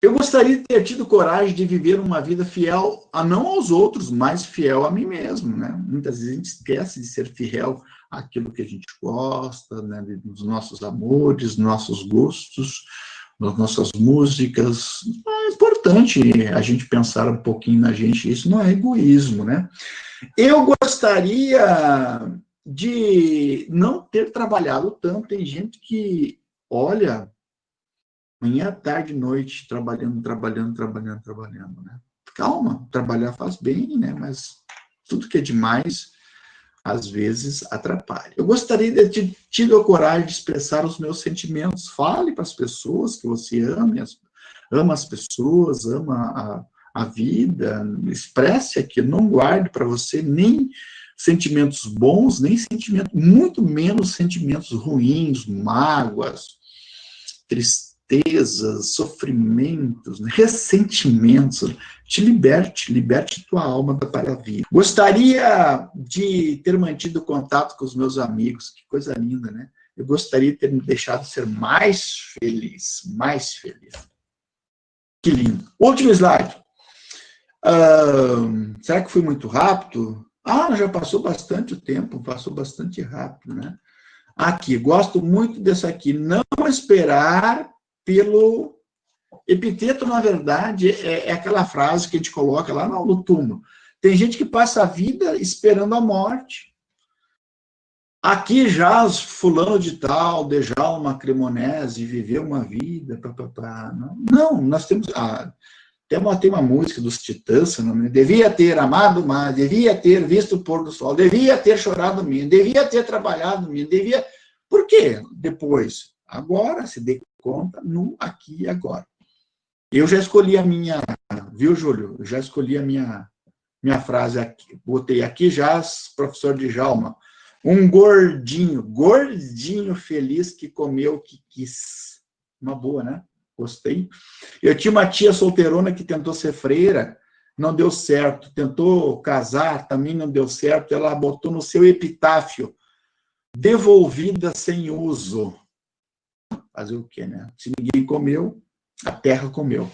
Eu gostaria de ter tido coragem de viver uma vida fiel, não aos outros, mas fiel a mim mesmo, né? Muitas vezes a gente esquece de ser fiel àquilo que a gente gosta, né? Dos nossos amores, nossos gostos, das nossas músicas. É importante a gente pensar um pouquinho na gente, isso não é egoísmo, né? Eu gostaria de não ter trabalhado tanto. Tem gente que, olha, manhã, tarde, noite, trabalhando, né? Calma, trabalhar faz bem, né? Mas tudo que é demais, às vezes, atrapalha. Eu gostaria de ter tido a coragem de expressar os meus sentimentos. Fale para as pessoas que você ama as pessoas, ama a vida, expresse aquilo, não guarde para você nem sentimentos bons, nem sentimentos, muito menos sentimentos ruins, mágoas, tristezas, sofrimentos, ressentimentos. Te liberte tua alma para a vida. Gostaria de ter mantido contato com os meus amigos, que coisa linda, né? Eu gostaria de ter me deixado ser mais feliz, mais feliz. Que lindo. Último slide. Será que fui muito rápido? Já passou bastante o tempo, passou bastante rápido, né? Aqui, gosto muito dessa aqui. Não esperar pelo epiteto, na verdade, é aquela frase que a gente coloca lá no túmulo. Tem gente que passa a vida esperando a morte. Aqui já fulano de tal, Djalma Cremonese, viveu uma vida, Não, nós temos... Tem uma música dos Titãs, devia ter amado mais, devia ter visto o pôr do sol, devia ter chorado menos, devia ter trabalhado menos, devia... Por quê? Depois, agora, se dê conta, no aqui e agora. Eu já escolhi a minha, viu, Júlio? Eu já escolhi a minha frase aqui. Botei aqui já, professor Djalma, um gordinho feliz que comeu o que quis. Uma boa, né? Gostei. Eu tinha uma tia solteirona que tentou ser freira, não deu certo. Tentou casar, também não deu certo. Ela botou no seu epitáfio, devolvida sem uso. Fazer o quê, né? Se ninguém comeu, a terra comeu.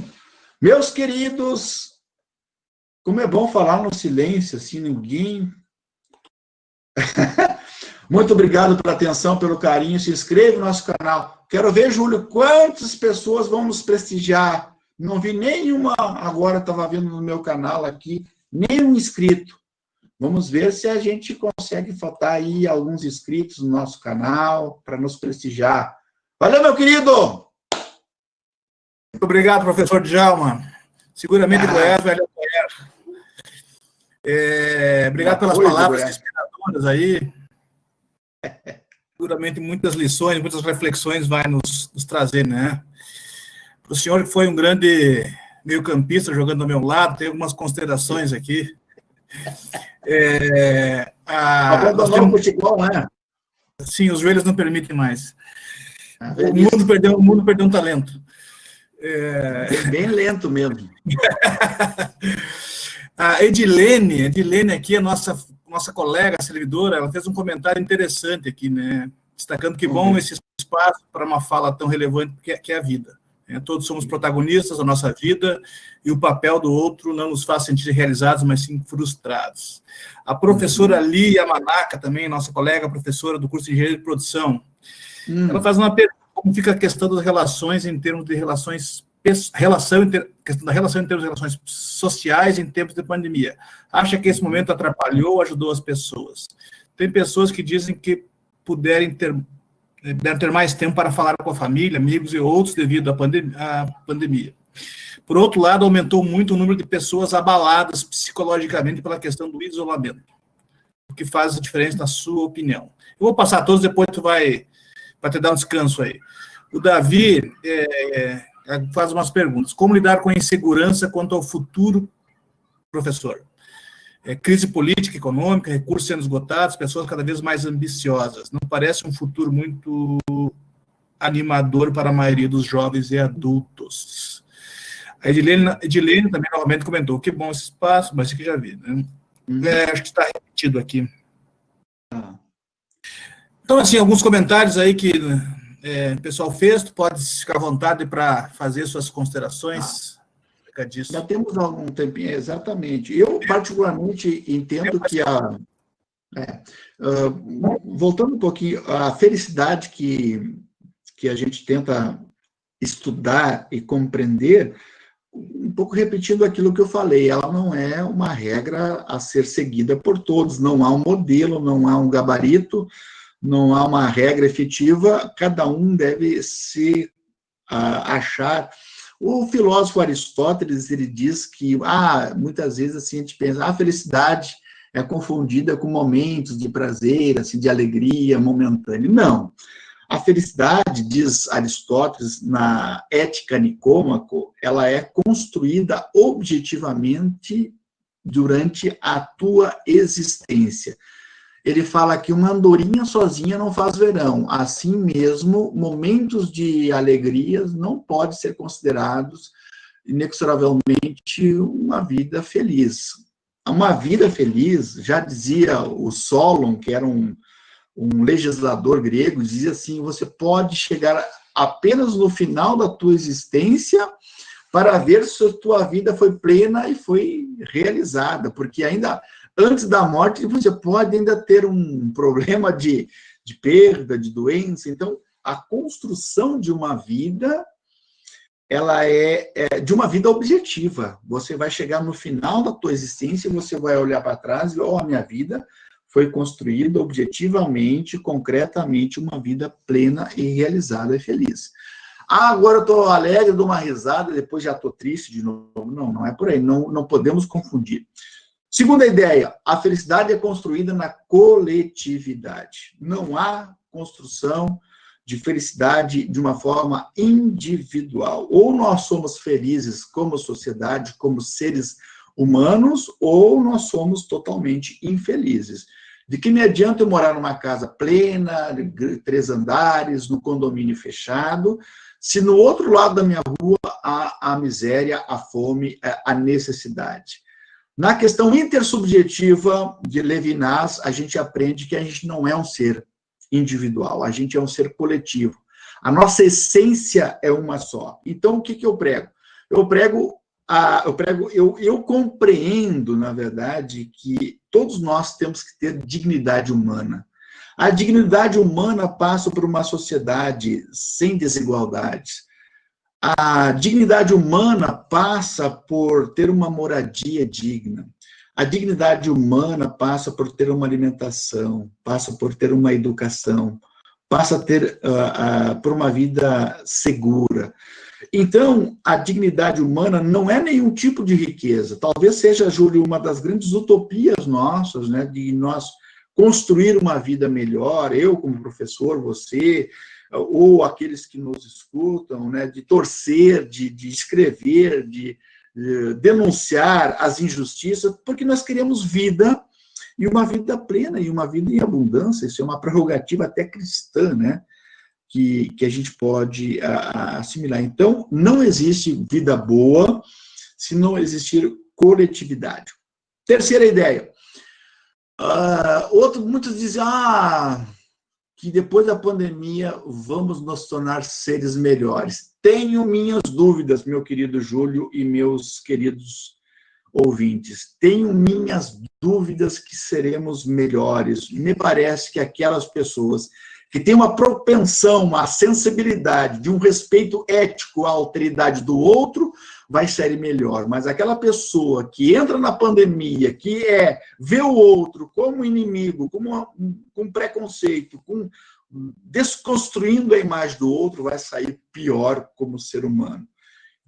Meus queridos, como é bom falar no silêncio, assim, ninguém... Muito obrigado pela atenção, pelo carinho. Se inscreve no nosso canal. Quero ver, Júlio, quantas pessoas vão nos prestigiar. Não vi nenhuma, agora estava vendo no meu canal aqui, nenhum inscrito. Vamos ver se a gente consegue faltar aí alguns inscritos no nosso canal para nos prestigiar. Valeu, meu querido! Muito obrigado, professor Djalma. Seguramente Goiás vai lhe apoiar. Obrigado pelas palavras inspiradoras aí. Seguramente muitas lições, muitas reflexões vai nos trazer, né? Para o senhor que foi um grande meio-campista jogando ao meu lado, tem algumas considerações aqui. Abandonou o futebol, né? Sim, os joelhos não permitem mais. O mundo perdeu um talento. Bem lento mesmo. A Edilene aqui, a nossa colega servidora, ela fez um comentário interessante aqui, né? Destacando que bom esse espaço para uma fala tão relevante que é a vida. Todos somos protagonistas da nossa vida e o papel do outro não nos faz sentir realizados, mas sim frustrados. A professora Lia Yamanaka, também, nossa colega professora do curso de Engenharia de Produção, ela faz uma pergunta: como fica a questão das relações em termos de questão da relação em termos de relações sociais em tempos de pandemia? Acha que esse momento atrapalhou ou ajudou as pessoas? Tem pessoas que dizem que devem ter mais tempo para falar com a família, amigos e outros devido à pandemia. Por outro lado, aumentou muito o número de pessoas abaladas psicologicamente pela questão do isolamento. O que faz a diferença na sua opinião? Eu vou passar todos, depois tu vai te dar um descanso aí. O Davi faz umas perguntas. Como lidar com a insegurança quanto ao futuro, professor? Crise política, econômica, recursos sendo esgotados, pessoas cada vez mais ambiciosas. Não parece um futuro muito animador para a maioria dos jovens e adultos. A Edilene também novamente comentou: que bom esse espaço, mas isso que já vi, né? Acho que está repetido aqui. Então, assim, alguns comentários aí que o pessoal fez, tu pode ficar à vontade para fazer suas considerações. Já temos algum tempinho, exatamente. Eu, particularmente, entendo que voltando um pouquinho, a felicidade que a gente tenta estudar e compreender, um pouco repetindo aquilo que eu falei, ela não é uma regra a ser seguida por todos, não há um modelo, não há um gabarito, não há uma regra efetiva, cada um deve se achar. O filósofo Aristóteles, ele diz que, muitas vezes assim, a gente pensa, a felicidade é confundida com momentos de prazer, assim, de alegria momentânea. Não. A felicidade, diz Aristóteles, na Ética Nicômaco, ela é construída objetivamente durante a tua existência. Ele fala que uma andorinha sozinha não faz verão. Assim mesmo, momentos de alegrias não podem ser considerados inexoravelmente uma vida feliz. Uma vida feliz, já dizia o Solon, que era um legislador grego, dizia assim: você pode chegar apenas no final da tua existência para ver se a tua vida foi plena e foi realizada, porque ainda antes da morte, você pode ainda ter um problema de perda, de doença. Então, a construção de uma vida, ela é de uma vida objetiva. Você vai chegar no final da tua existência e você vai olhar para trás e, a minha vida foi construída objetivamente, concretamente, uma vida plena e realizada e feliz. Agora eu estou alegre, dou uma risada, depois já estou triste de novo. Não é por aí, não podemos confundir. Segunda ideia, a felicidade é construída na coletividade. Não há construção de felicidade de uma forma individual. Ou nós somos felizes como sociedade, como seres humanos, ou nós somos totalmente infelizes. De que me adianta eu morar numa casa plena, 3 andares, no condomínio fechado, se no outro lado da minha rua há a miséria, a fome, a necessidade? Na questão intersubjetiva de Levinas, a gente aprende que a gente não é um ser individual, a gente é um ser coletivo. A nossa essência é uma só. Então, o que eu prego? Eu compreendo, na verdade, que todos nós temos que ter dignidade humana. A dignidade humana passa por uma sociedade sem desigualdades. A dignidade humana passa por ter uma moradia digna. A dignidade humana passa por ter uma alimentação, passa por ter uma educação, passa a ter por uma vida segura. Então, a dignidade humana não é nenhum tipo de riqueza. Talvez seja, Júlio, uma das grandes utopias nossas, né, de nós construir uma vida melhor, eu como professor, você, ou aqueles que nos escutam, né, de torcer, de escrever, de denunciar as injustiças, porque nós queremos vida, e uma vida plena, e uma vida em abundância. Isso é uma prerrogativa até cristã, né, que a gente pode assimilar. Então, não existe vida boa se não existir coletividade. Terceira ideia. Muitos dizem que depois da pandemia vamos nos tornar seres melhores. Tenho minhas dúvidas, meu querido Júlio e meus queridos ouvintes. Tenho minhas dúvidas que seremos melhores. Me parece que aquelas pessoas que têm uma propensão, uma sensibilidade de um respeito ético à alteridade do outro, vai ser melhor. Mas aquela pessoa que entra na pandemia, que vê o outro como inimigo, com preconceito, desconstruindo a imagem do outro, vai sair pior como ser humano.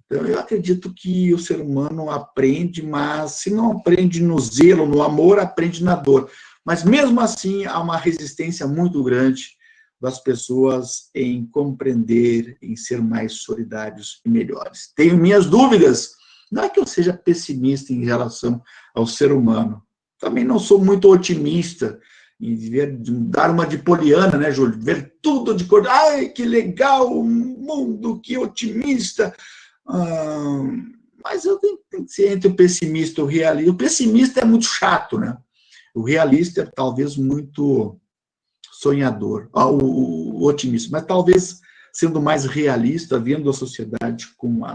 Então, eu acredito que o ser humano aprende, mas se não aprende no zelo, no amor, aprende na dor. Mas, mesmo assim, há uma resistência muito grande das pessoas em compreender, em ser mais solidários e melhores. Tenho minhas dúvidas, não é que eu seja pessimista em relação ao ser humano, também não sou muito otimista, em dar uma de poliana, né, Júlio? Ver tudo de cor, ai, que legal, o mundo, que otimista. Mas eu tenho que ser entre o pessimista e o realista. O pessimista é muito chato, né? O realista é talvez muito sonhador, o otimista, mas talvez sendo mais realista, vendo a sociedade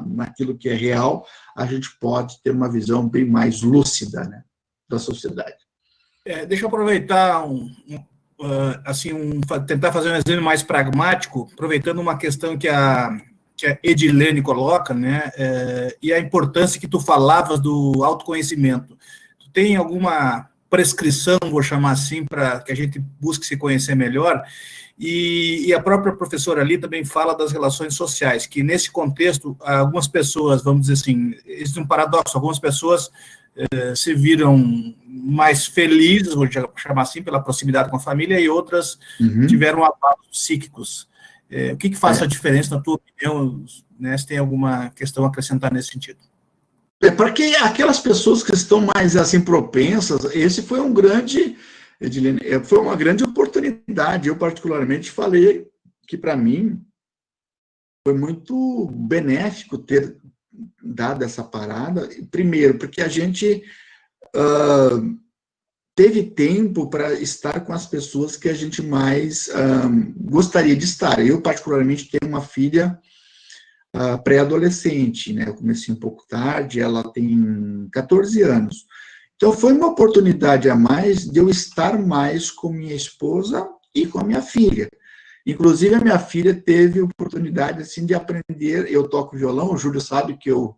naquilo que é real, a gente pode ter uma visão bem mais lúcida, né, da sociedade. Deixa eu aproveitar tentar fazer um exemplo mais pragmático, aproveitando uma questão que a Edilene coloca, né, e a importância que tu falavas do autoconhecimento. Tu tem alguma prescrição, vou chamar assim, para que a gente busque se conhecer melhor, e a própria professora ali também fala das relações sociais, que nesse contexto, algumas pessoas, vamos dizer assim, existe um paradoxo, algumas pessoas se viram mais felizes, vou chamar assim, pela proximidade com a família, e outras tiveram abalos psíquicos. O que faz a diferença, na tua opinião, né, se tem alguma questão a acrescentar nesse sentido? Para que aquelas pessoas que estão mais assim propensas, esse foi uma grande oportunidade. Eu particularmente falei que para mim foi muito benéfico ter dado essa parada. Primeiro, porque a gente teve tempo para estar com as pessoas que a gente mais gostaria de estar. Eu particularmente tenho uma filha pré-adolescente, né? Eu comecei um pouco tarde, ela tem 14 anos. Então, foi uma oportunidade a mais de eu estar mais com minha esposa e com a minha filha. Inclusive, a minha filha teve oportunidade, assim, de aprender. Eu toco violão, o Júlio sabe que eu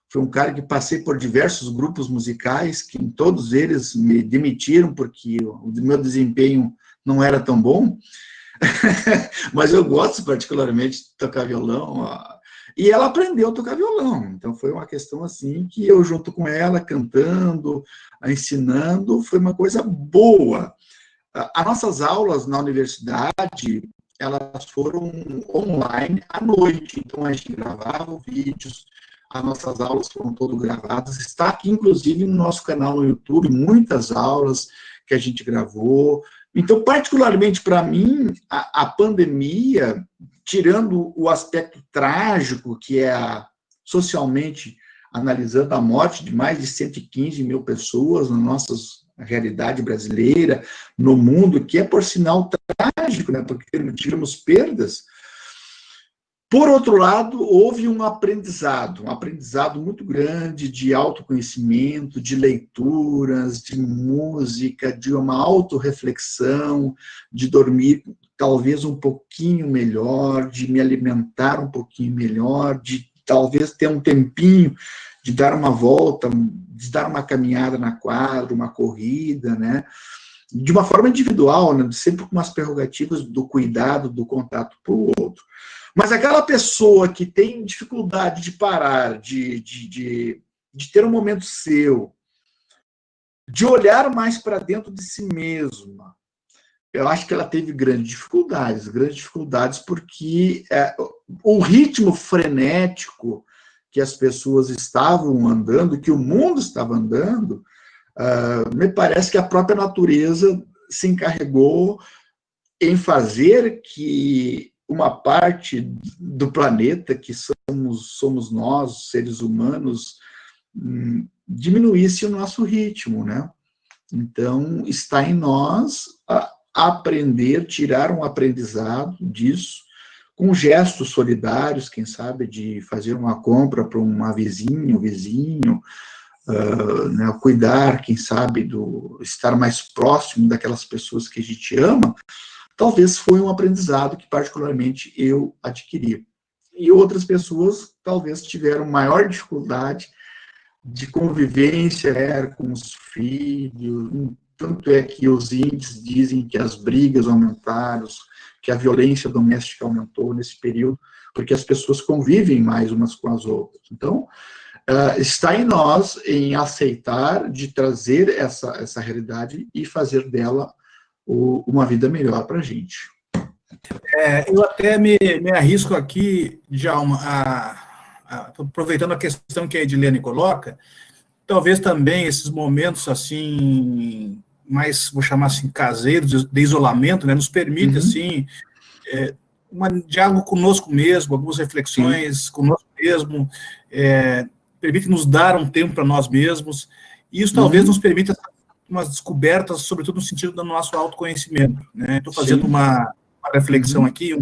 fui um cara que passei por diversos grupos musicais, que todos eles me demitiram, porque o meu desempenho não era tão bom. Mas eu gosto particularmente de tocar violão, e ela aprendeu a tocar violão. Então, foi uma questão assim que eu, junto com ela, cantando, ensinando, foi uma coisa boa. As nossas aulas na universidade, elas foram online à noite. Então, a gente gravava vídeos, as nossas aulas foram todas gravadas. Está aqui, inclusive, no nosso canal no YouTube, muitas aulas que a gente gravou. Então, particularmente para mim, a pandemia, tirando o aspecto trágico, que é socialmente analisando a morte de mais de 115 mil pessoas na nossa realidade brasileira, no mundo, que é, por sinal, trágico, né, porque tivemos perdas, Por outro lado, houve um aprendizado muito grande de autoconhecimento, de leituras, de música, de uma autorreflexão, de dormir talvez um pouquinho melhor, de me alimentar um pouquinho melhor, de talvez ter um tempinho de dar uma volta, de dar uma caminhada na quadra, uma corrida, né? De uma forma individual, né? Sempre com as prerrogativas do cuidado, do contato para o outro. Mas aquela pessoa que tem dificuldade de parar, de ter um momento seu, de olhar mais para dentro de si mesma, eu acho que ela teve grandes dificuldades porque o ritmo frenético que as pessoas estavam andando, que o mundo estava andando, me parece que a própria natureza se encarregou em fazer que uma parte do planeta, que somos nós, seres humanos, diminuísse o nosso ritmo, né? Então, está em nós aprender, tirar um aprendizado disso, com gestos solidários, quem sabe, de fazer uma compra para uma vizinha, um vizinho, né, cuidar, quem sabe, estar mais próximo daquelas pessoas que a gente ama, talvez foi um aprendizado que particularmente eu adquiri. E outras pessoas talvez tiveram maior dificuldade de convivência com os filhos, tanto é que os índices dizem que as brigas aumentaram, que a violência doméstica aumentou nesse período, porque as pessoas convivem mais umas com as outras. Então, está em nós em aceitar, de trazer essa realidade e fazer dela uma vida melhor para a gente. Eu até me arrisco aqui, Djalma, aproveitando a questão que a Edilene coloca, talvez também esses momentos assim, mais, vou chamar assim, caseiros, de isolamento, né, nos permite, assim, um diálogo conosco mesmo, algumas reflexões conosco mesmo, permite nos dar um tempo para nós mesmos, e isso talvez nos permita umas descobertas, sobretudo no sentido do nosso autoconhecimento, né? Estou fazendo uma reflexão aqui,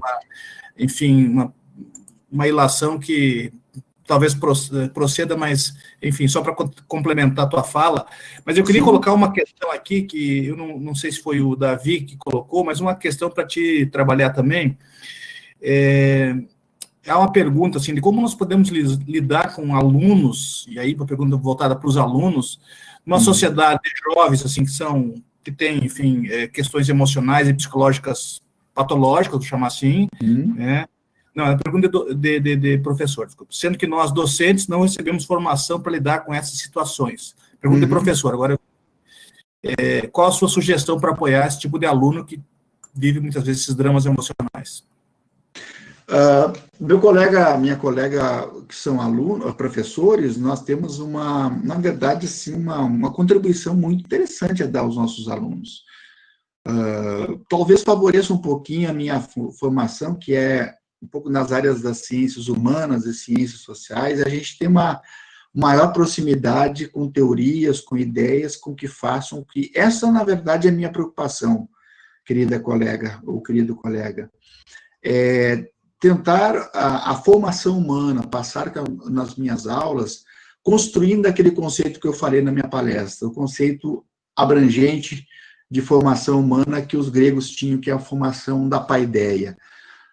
uma ilação que talvez proceda, mas, enfim, só para complementar a tua fala, mas eu queria colocar uma questão aqui, que eu não sei se foi o Davi que colocou, mas uma questão para te trabalhar também. Há uma pergunta, assim, de como nós podemos lidar com alunos, e aí uma pergunta voltada para os alunos, numa sociedade de jovens, assim, que tem, enfim, questões emocionais e psicológicas patológicas, vou chamar assim, né? Não, é a pergunta de professor, desculpa. Sendo que nós, docentes, não recebemos formação para lidar com essas situações. Pergunta de professor. Agora, qual a sua sugestão para apoiar esse tipo de aluno que vive, muitas vezes, esses dramas emocionais? Minha colega, que são alunos, professores, nós temos na verdade, assim, uma contribuição muito interessante a dar aos nossos alunos. Talvez favoreça um pouquinho a minha formação, que é um pouco nas áreas das ciências humanas e ciências sociais. A gente tem uma maior proximidade com teorias, com ideias, com que façam que... Essa, na verdade, é a minha preocupação, querida colega, ou querido colega. Tentar a formação humana, passar nas minhas aulas, construindo aquele conceito que eu falei na minha palestra, o conceito abrangente de formação humana que os gregos tinham, que é a formação da paideia.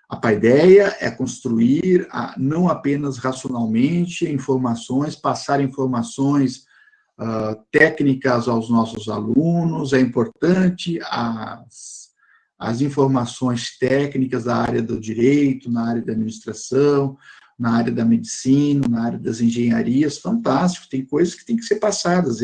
A paideia é construir, não apenas racionalmente, informações, passar informações técnicas aos nossos alunos, é importante as informações técnicas da área do direito, na área da administração, na área da medicina, na área das engenharias, fantástico, tem coisas que têm que ser passadas,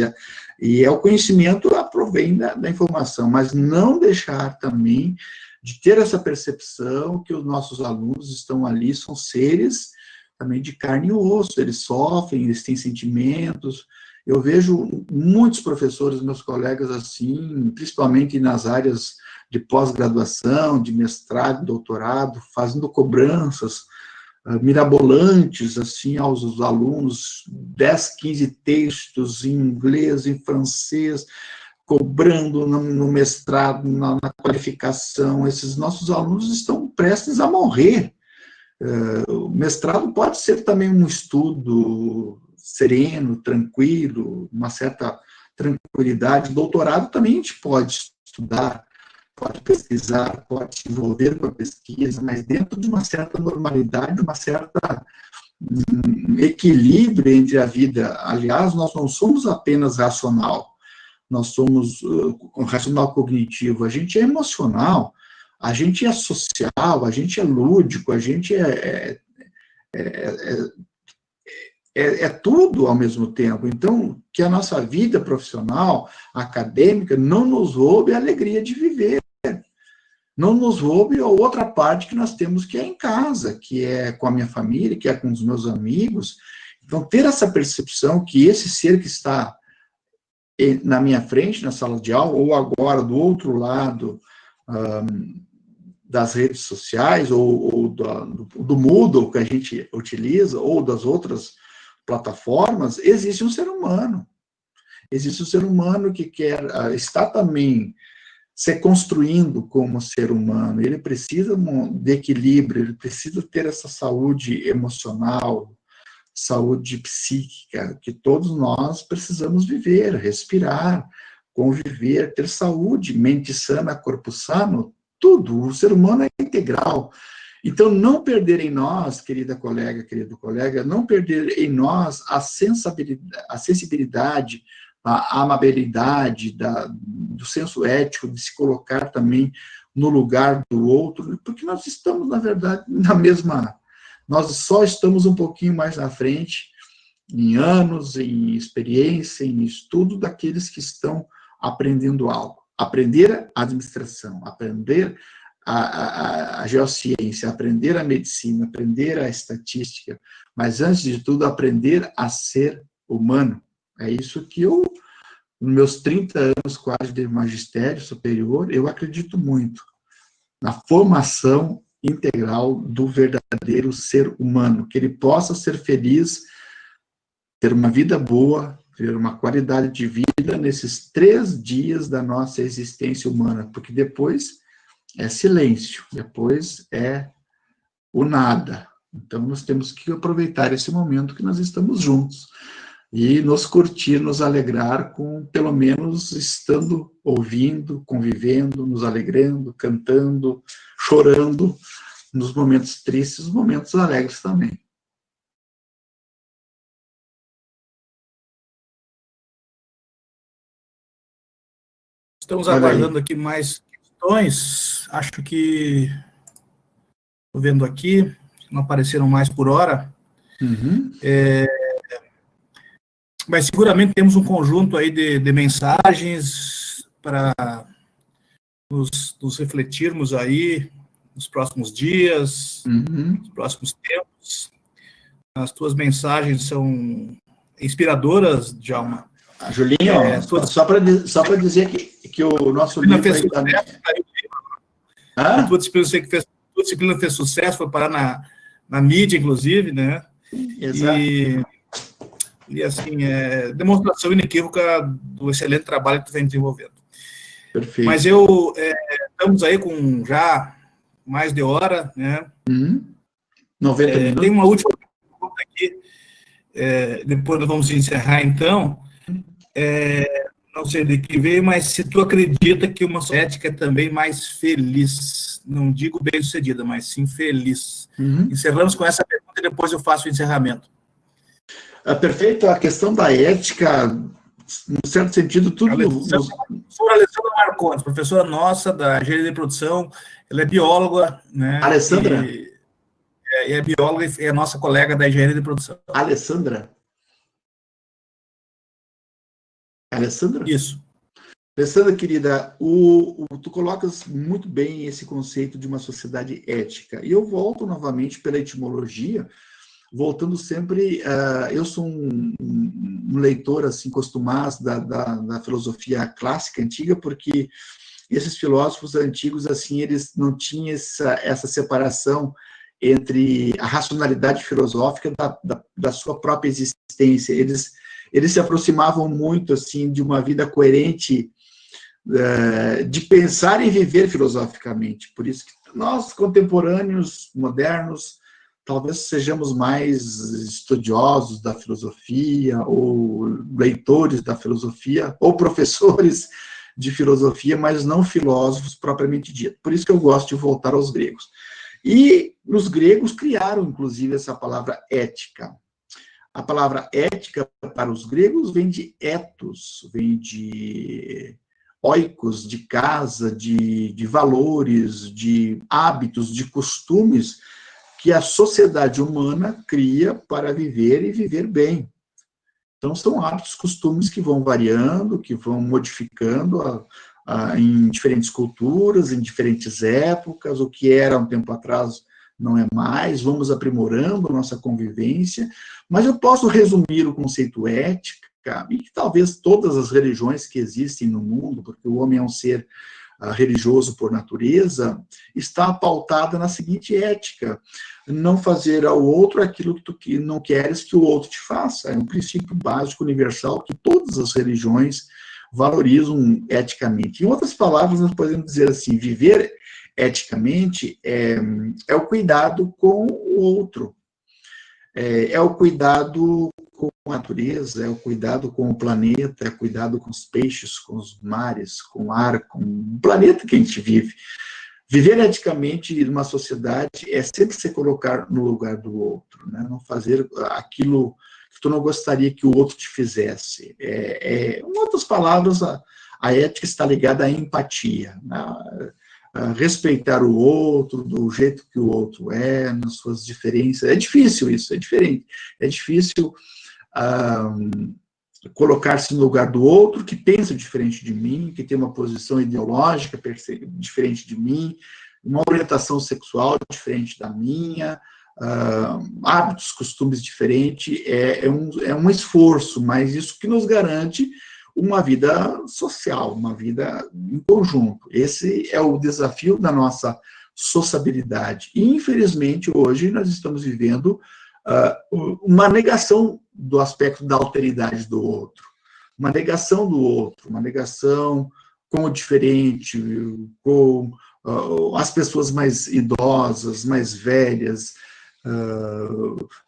e o conhecimento provém da informação, mas não deixar também de ter essa percepção que os nossos alunos estão ali, são seres também de carne e osso, eles sofrem, eles têm sentimentos. Eu vejo muitos professores, meus colegas assim, principalmente nas áreas de pós-graduação, de mestrado, doutorado, fazendo cobranças mirabolantes, assim, aos alunos, 10, 15 textos em inglês, em francês, cobrando no mestrado, na qualificação. Esses nossos alunos estão prestes a morrer, O mestrado pode ser também um estudo sereno, tranquilo, uma certa tranquilidade. Doutorado também a gente pode estudar, pode pesquisar, pode se envolver com a pesquisa, mas dentro de uma certa normalidade, uma certa equilíbrio entre a vida. Aliás, nós não somos apenas racional, nós somos racional cognitivo, a gente é emocional, a gente é social, a gente é lúdico, a gente é tudo ao mesmo tempo. Então, que a nossa vida profissional, acadêmica, não nos roube a alegria de viver. Não nos roube a outra parte que nós temos, que é em casa, que é com a minha família, que é com os meus amigos. Então, ter essa percepção que esse ser que está na minha frente, na sala de aula, ou agora do outro lado das redes sociais, ou do Moodle que a gente utiliza, ou das outras plataformas, existe um ser humano. Existe um ser humano que está também se construindo como ser humano. Ele precisa de equilíbrio, ele precisa ter essa saúde emocional, saúde psíquica, que todos nós precisamos viver, respirar, conviver, ter saúde, mente sana, corpo sano, tudo. O ser humano é integral. Então, não perder em nós, querida colega, querido colega, não perder em nós a sensibilidade, a amabilidade, do senso ético, de se colocar também no lugar do outro, porque nós estamos, na verdade, nós só estamos um pouquinho mais na frente, em anos, em experiência, em estudo daqueles que estão aprendendo algo. Aprender a administração, aprender a geociência, aprender a medicina, aprender a estatística, mas, antes de tudo, aprender a ser humano. É isso que nos meus 30 anos quase de magistério superior, eu acredito muito na formação integral do verdadeiro ser humano, que ele possa ser feliz, ter uma vida boa, ter uma qualidade de vida nesses 3 dias da nossa existência humana, porque depois é silêncio, depois é o nada. Então, nós temos que aproveitar esse momento que nós estamos juntos e nos curtir, nos alegrar com, pelo menos, estando, ouvindo, convivendo, nos alegrando, cantando, chorando, nos momentos tristes, nos momentos alegres também. Estamos aguardando aqui mais questões. Acho que estou vendo aqui, não apareceram mais por hora. Uhum. Mas seguramente temos um conjunto aí de mensagens para nos refletirmos aí nos próximos dias, nos próximos tempos. As tuas mensagens são inspiradoras, Djalma. Julinho, só para dizer que o nosso livro aí também... A tua disciplina fez sucesso, foi parar na mídia, inclusive, né? Exato. E assim, demonstração inequívoca do excelente trabalho que tu vem desenvolvendo. Perfeito. Mas estamos aí com já mais de hora, né? 90 minutos. Tem uma última pergunta aqui, depois nós vamos encerrar, então. Não sei de que veio, mas se tu acredita que uma ética é também mais feliz, não digo bem-sucedida, mas sim feliz. Encerramos com essa pergunta e depois eu faço o encerramento. Perfeito, a questão da ética, no certo sentido, tudo... Professora Alessandra Marcondes, professora nossa da engenharia de produção, ela é bióloga, né? Alessandra? É bióloga e é nossa colega da engenharia de produção. Alessandra? Isso. Alessandra, querida, tu colocas muito bem esse conceito de uma sociedade ética. E eu volto novamente pela etimologia, voltando sempre... eu sou um leitor, assim, costumaz da filosofia clássica, antiga, porque esses filósofos antigos, assim, eles não tinham essa separação entre a racionalidade filosófica da sua própria existência. Eles se aproximavam muito, assim, de uma vida coerente, de pensar e viver filosoficamente. Por isso que nós, contemporâneos, modernos, talvez sejamos mais estudiosos da filosofia, ou leitores da filosofia, ou professores de filosofia, mas não filósofos propriamente dito. Por isso que eu gosto de voltar aos gregos. E os gregos criaram, inclusive, essa palavra ética. A palavra ética, para os gregos, vem de ethos, vem de oikos, de casa, de valores, de hábitos, de costumes que a sociedade humana cria para viver e viver bem. Então, são hábitos, costumes que vão variando, que vão modificando em diferentes culturas, em diferentes épocas. O que era um tempo atrás não é mais, vamos aprimorando nossa convivência, mas eu posso resumir o conceito ética, e que talvez todas as religiões que existem no mundo, porque o homem é um ser religioso por natureza, está pautada na seguinte ética: não fazer ao outro aquilo que tu não queres que o outro te faça. É um princípio básico, universal, que todas as religiões valorizam eticamente. Em outras palavras, nós podemos dizer assim, viver eticamente é o cuidado com o outro, é o cuidado com a natureza, é o cuidado com o planeta, é o cuidado com os peixes, com os mares, com o ar, com o planeta que a gente vive. Viver eticamente numa sociedade é sempre se colocar no lugar do outro, né? Não fazer aquilo que tu não gostaria que o outro te fizesse. Em outras palavras, a ética está ligada à empatia, né? Respeitar o outro do jeito que o outro é, nas suas diferenças. É difícil isso, é diferente. É difícil colocar-se no lugar do outro, que pensa diferente de mim, que tem uma posição ideológica diferente de mim, uma orientação sexual diferente da minha, hábitos, costumes diferentes. É um esforço, mas isso que nos garante uma vida social, uma vida em conjunto. Esse é o desafio da nossa sociabilidade. E, infelizmente, hoje nós estamos vivendo uma negação do aspecto da alteridade do outro, uma negação do outro, uma negação com o diferente, com as pessoas mais idosas, mais velhas,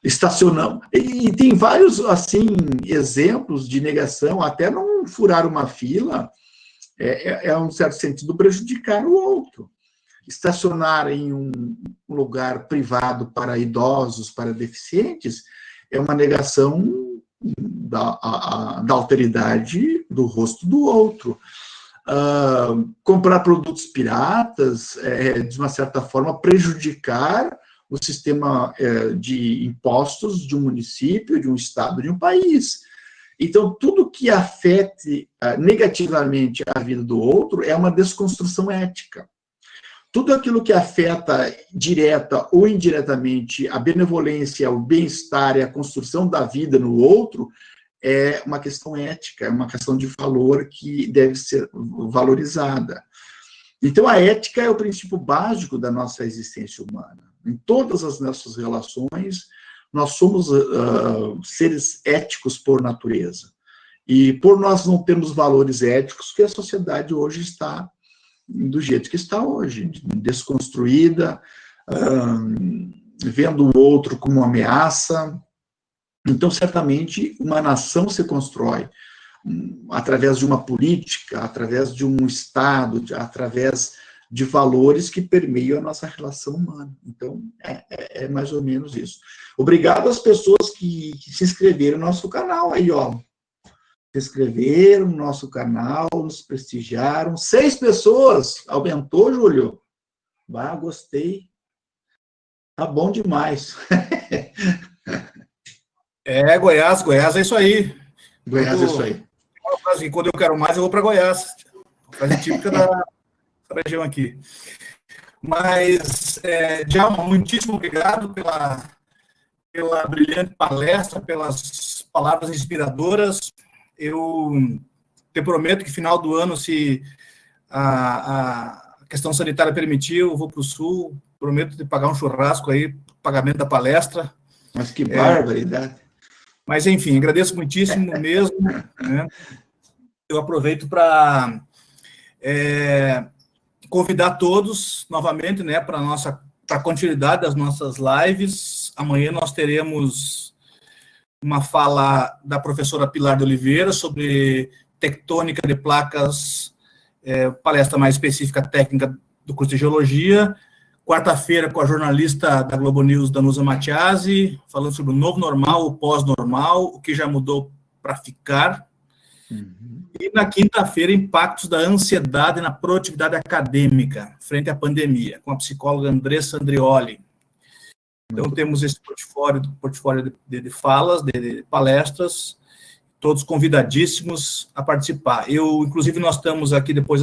estacionando. E tem vários, assim, exemplos de negação, até não furar uma fila, um certo sentido, prejudicar o outro. Estacionar em um lugar privado para idosos, para deficientes, é uma negação da alteridade do rosto do outro. Comprar produtos piratas de uma certa forma, prejudicar o sistema de impostos de um município, de um estado, de um país. Então, tudo que afete negativamente a vida do outro é uma desconstrução ética. Tudo aquilo que afeta direta ou indiretamente a benevolência, o bem-estar e a construção da vida no outro é uma questão ética, é uma questão de valor que deve ser valorizada. Então, a ética é o princípio básico da nossa existência humana. Em todas as nossas relações, nós somos seres éticos por natureza. E por nós não termos valores éticos, que a sociedade hoje está do jeito que está hoje, desconstruída, vendo o outro como uma ameaça. Então, certamente, uma nação se constrói através de uma política, através de um Estado, através de valores que permeiam a nossa relação humana. Então, é mais ou menos isso. Obrigado às pessoas que se inscreveram no nosso canal aí, ó. Se inscreveram no nosso canal, nos prestigiaram. 6 pessoas. Aumentou, Júlio? Gostei. Tá bom demais. Goiás é isso aí. Goiás é isso aí. Quando eu quero mais, eu vou para Goiás. Frase típica da região aqui. Mas, Djalma, muitíssimo obrigado pela brilhante palestra, pelas palavras inspiradoras. Eu te prometo que final do ano, se a questão sanitária permitir, eu vou para o Sul, prometo de pagar um churrasco aí, pagamento da palestra. Mas que barbaridade. Mas, enfim, agradeço muitíssimo mesmo, né? Eu aproveito para convidar todos novamente, né, para a continuidade das nossas lives. amanhã nós teremos uma fala da professora Pilar de Oliveira sobre tectônica de placas, palestra mais específica técnica do curso de Geologia. Quarta-feira, com a jornalista da Globo News, Danusa Matiasi, falando sobre o novo normal, o pós-normal, o que já mudou para ficar. E na quinta-feira, impactos da ansiedade na produtividade acadêmica frente à pandemia, com a psicóloga Andressa Andrioli. Então, temos esse portfólio de falas, de palestras, todos convidadíssimos a participar. Inclusive, nós estamos aqui, depois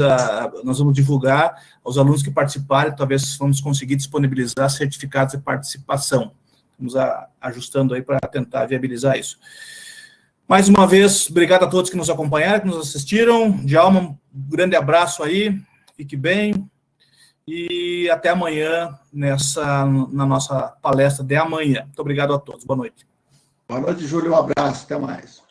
nós vamos divulgar aos alunos que participarem, talvez vamos conseguir disponibilizar certificados de participação. Estamos ajustando aí para tentar viabilizar isso. Mais uma vez, obrigado a todos que nos acompanharam, que nos assistiram. Djalma, um grande abraço aí, fique bem. E até amanhã, na nossa palestra de amanhã. Muito obrigado a todos. Boa noite. Boa noite, Júlio. Um abraço. Até mais.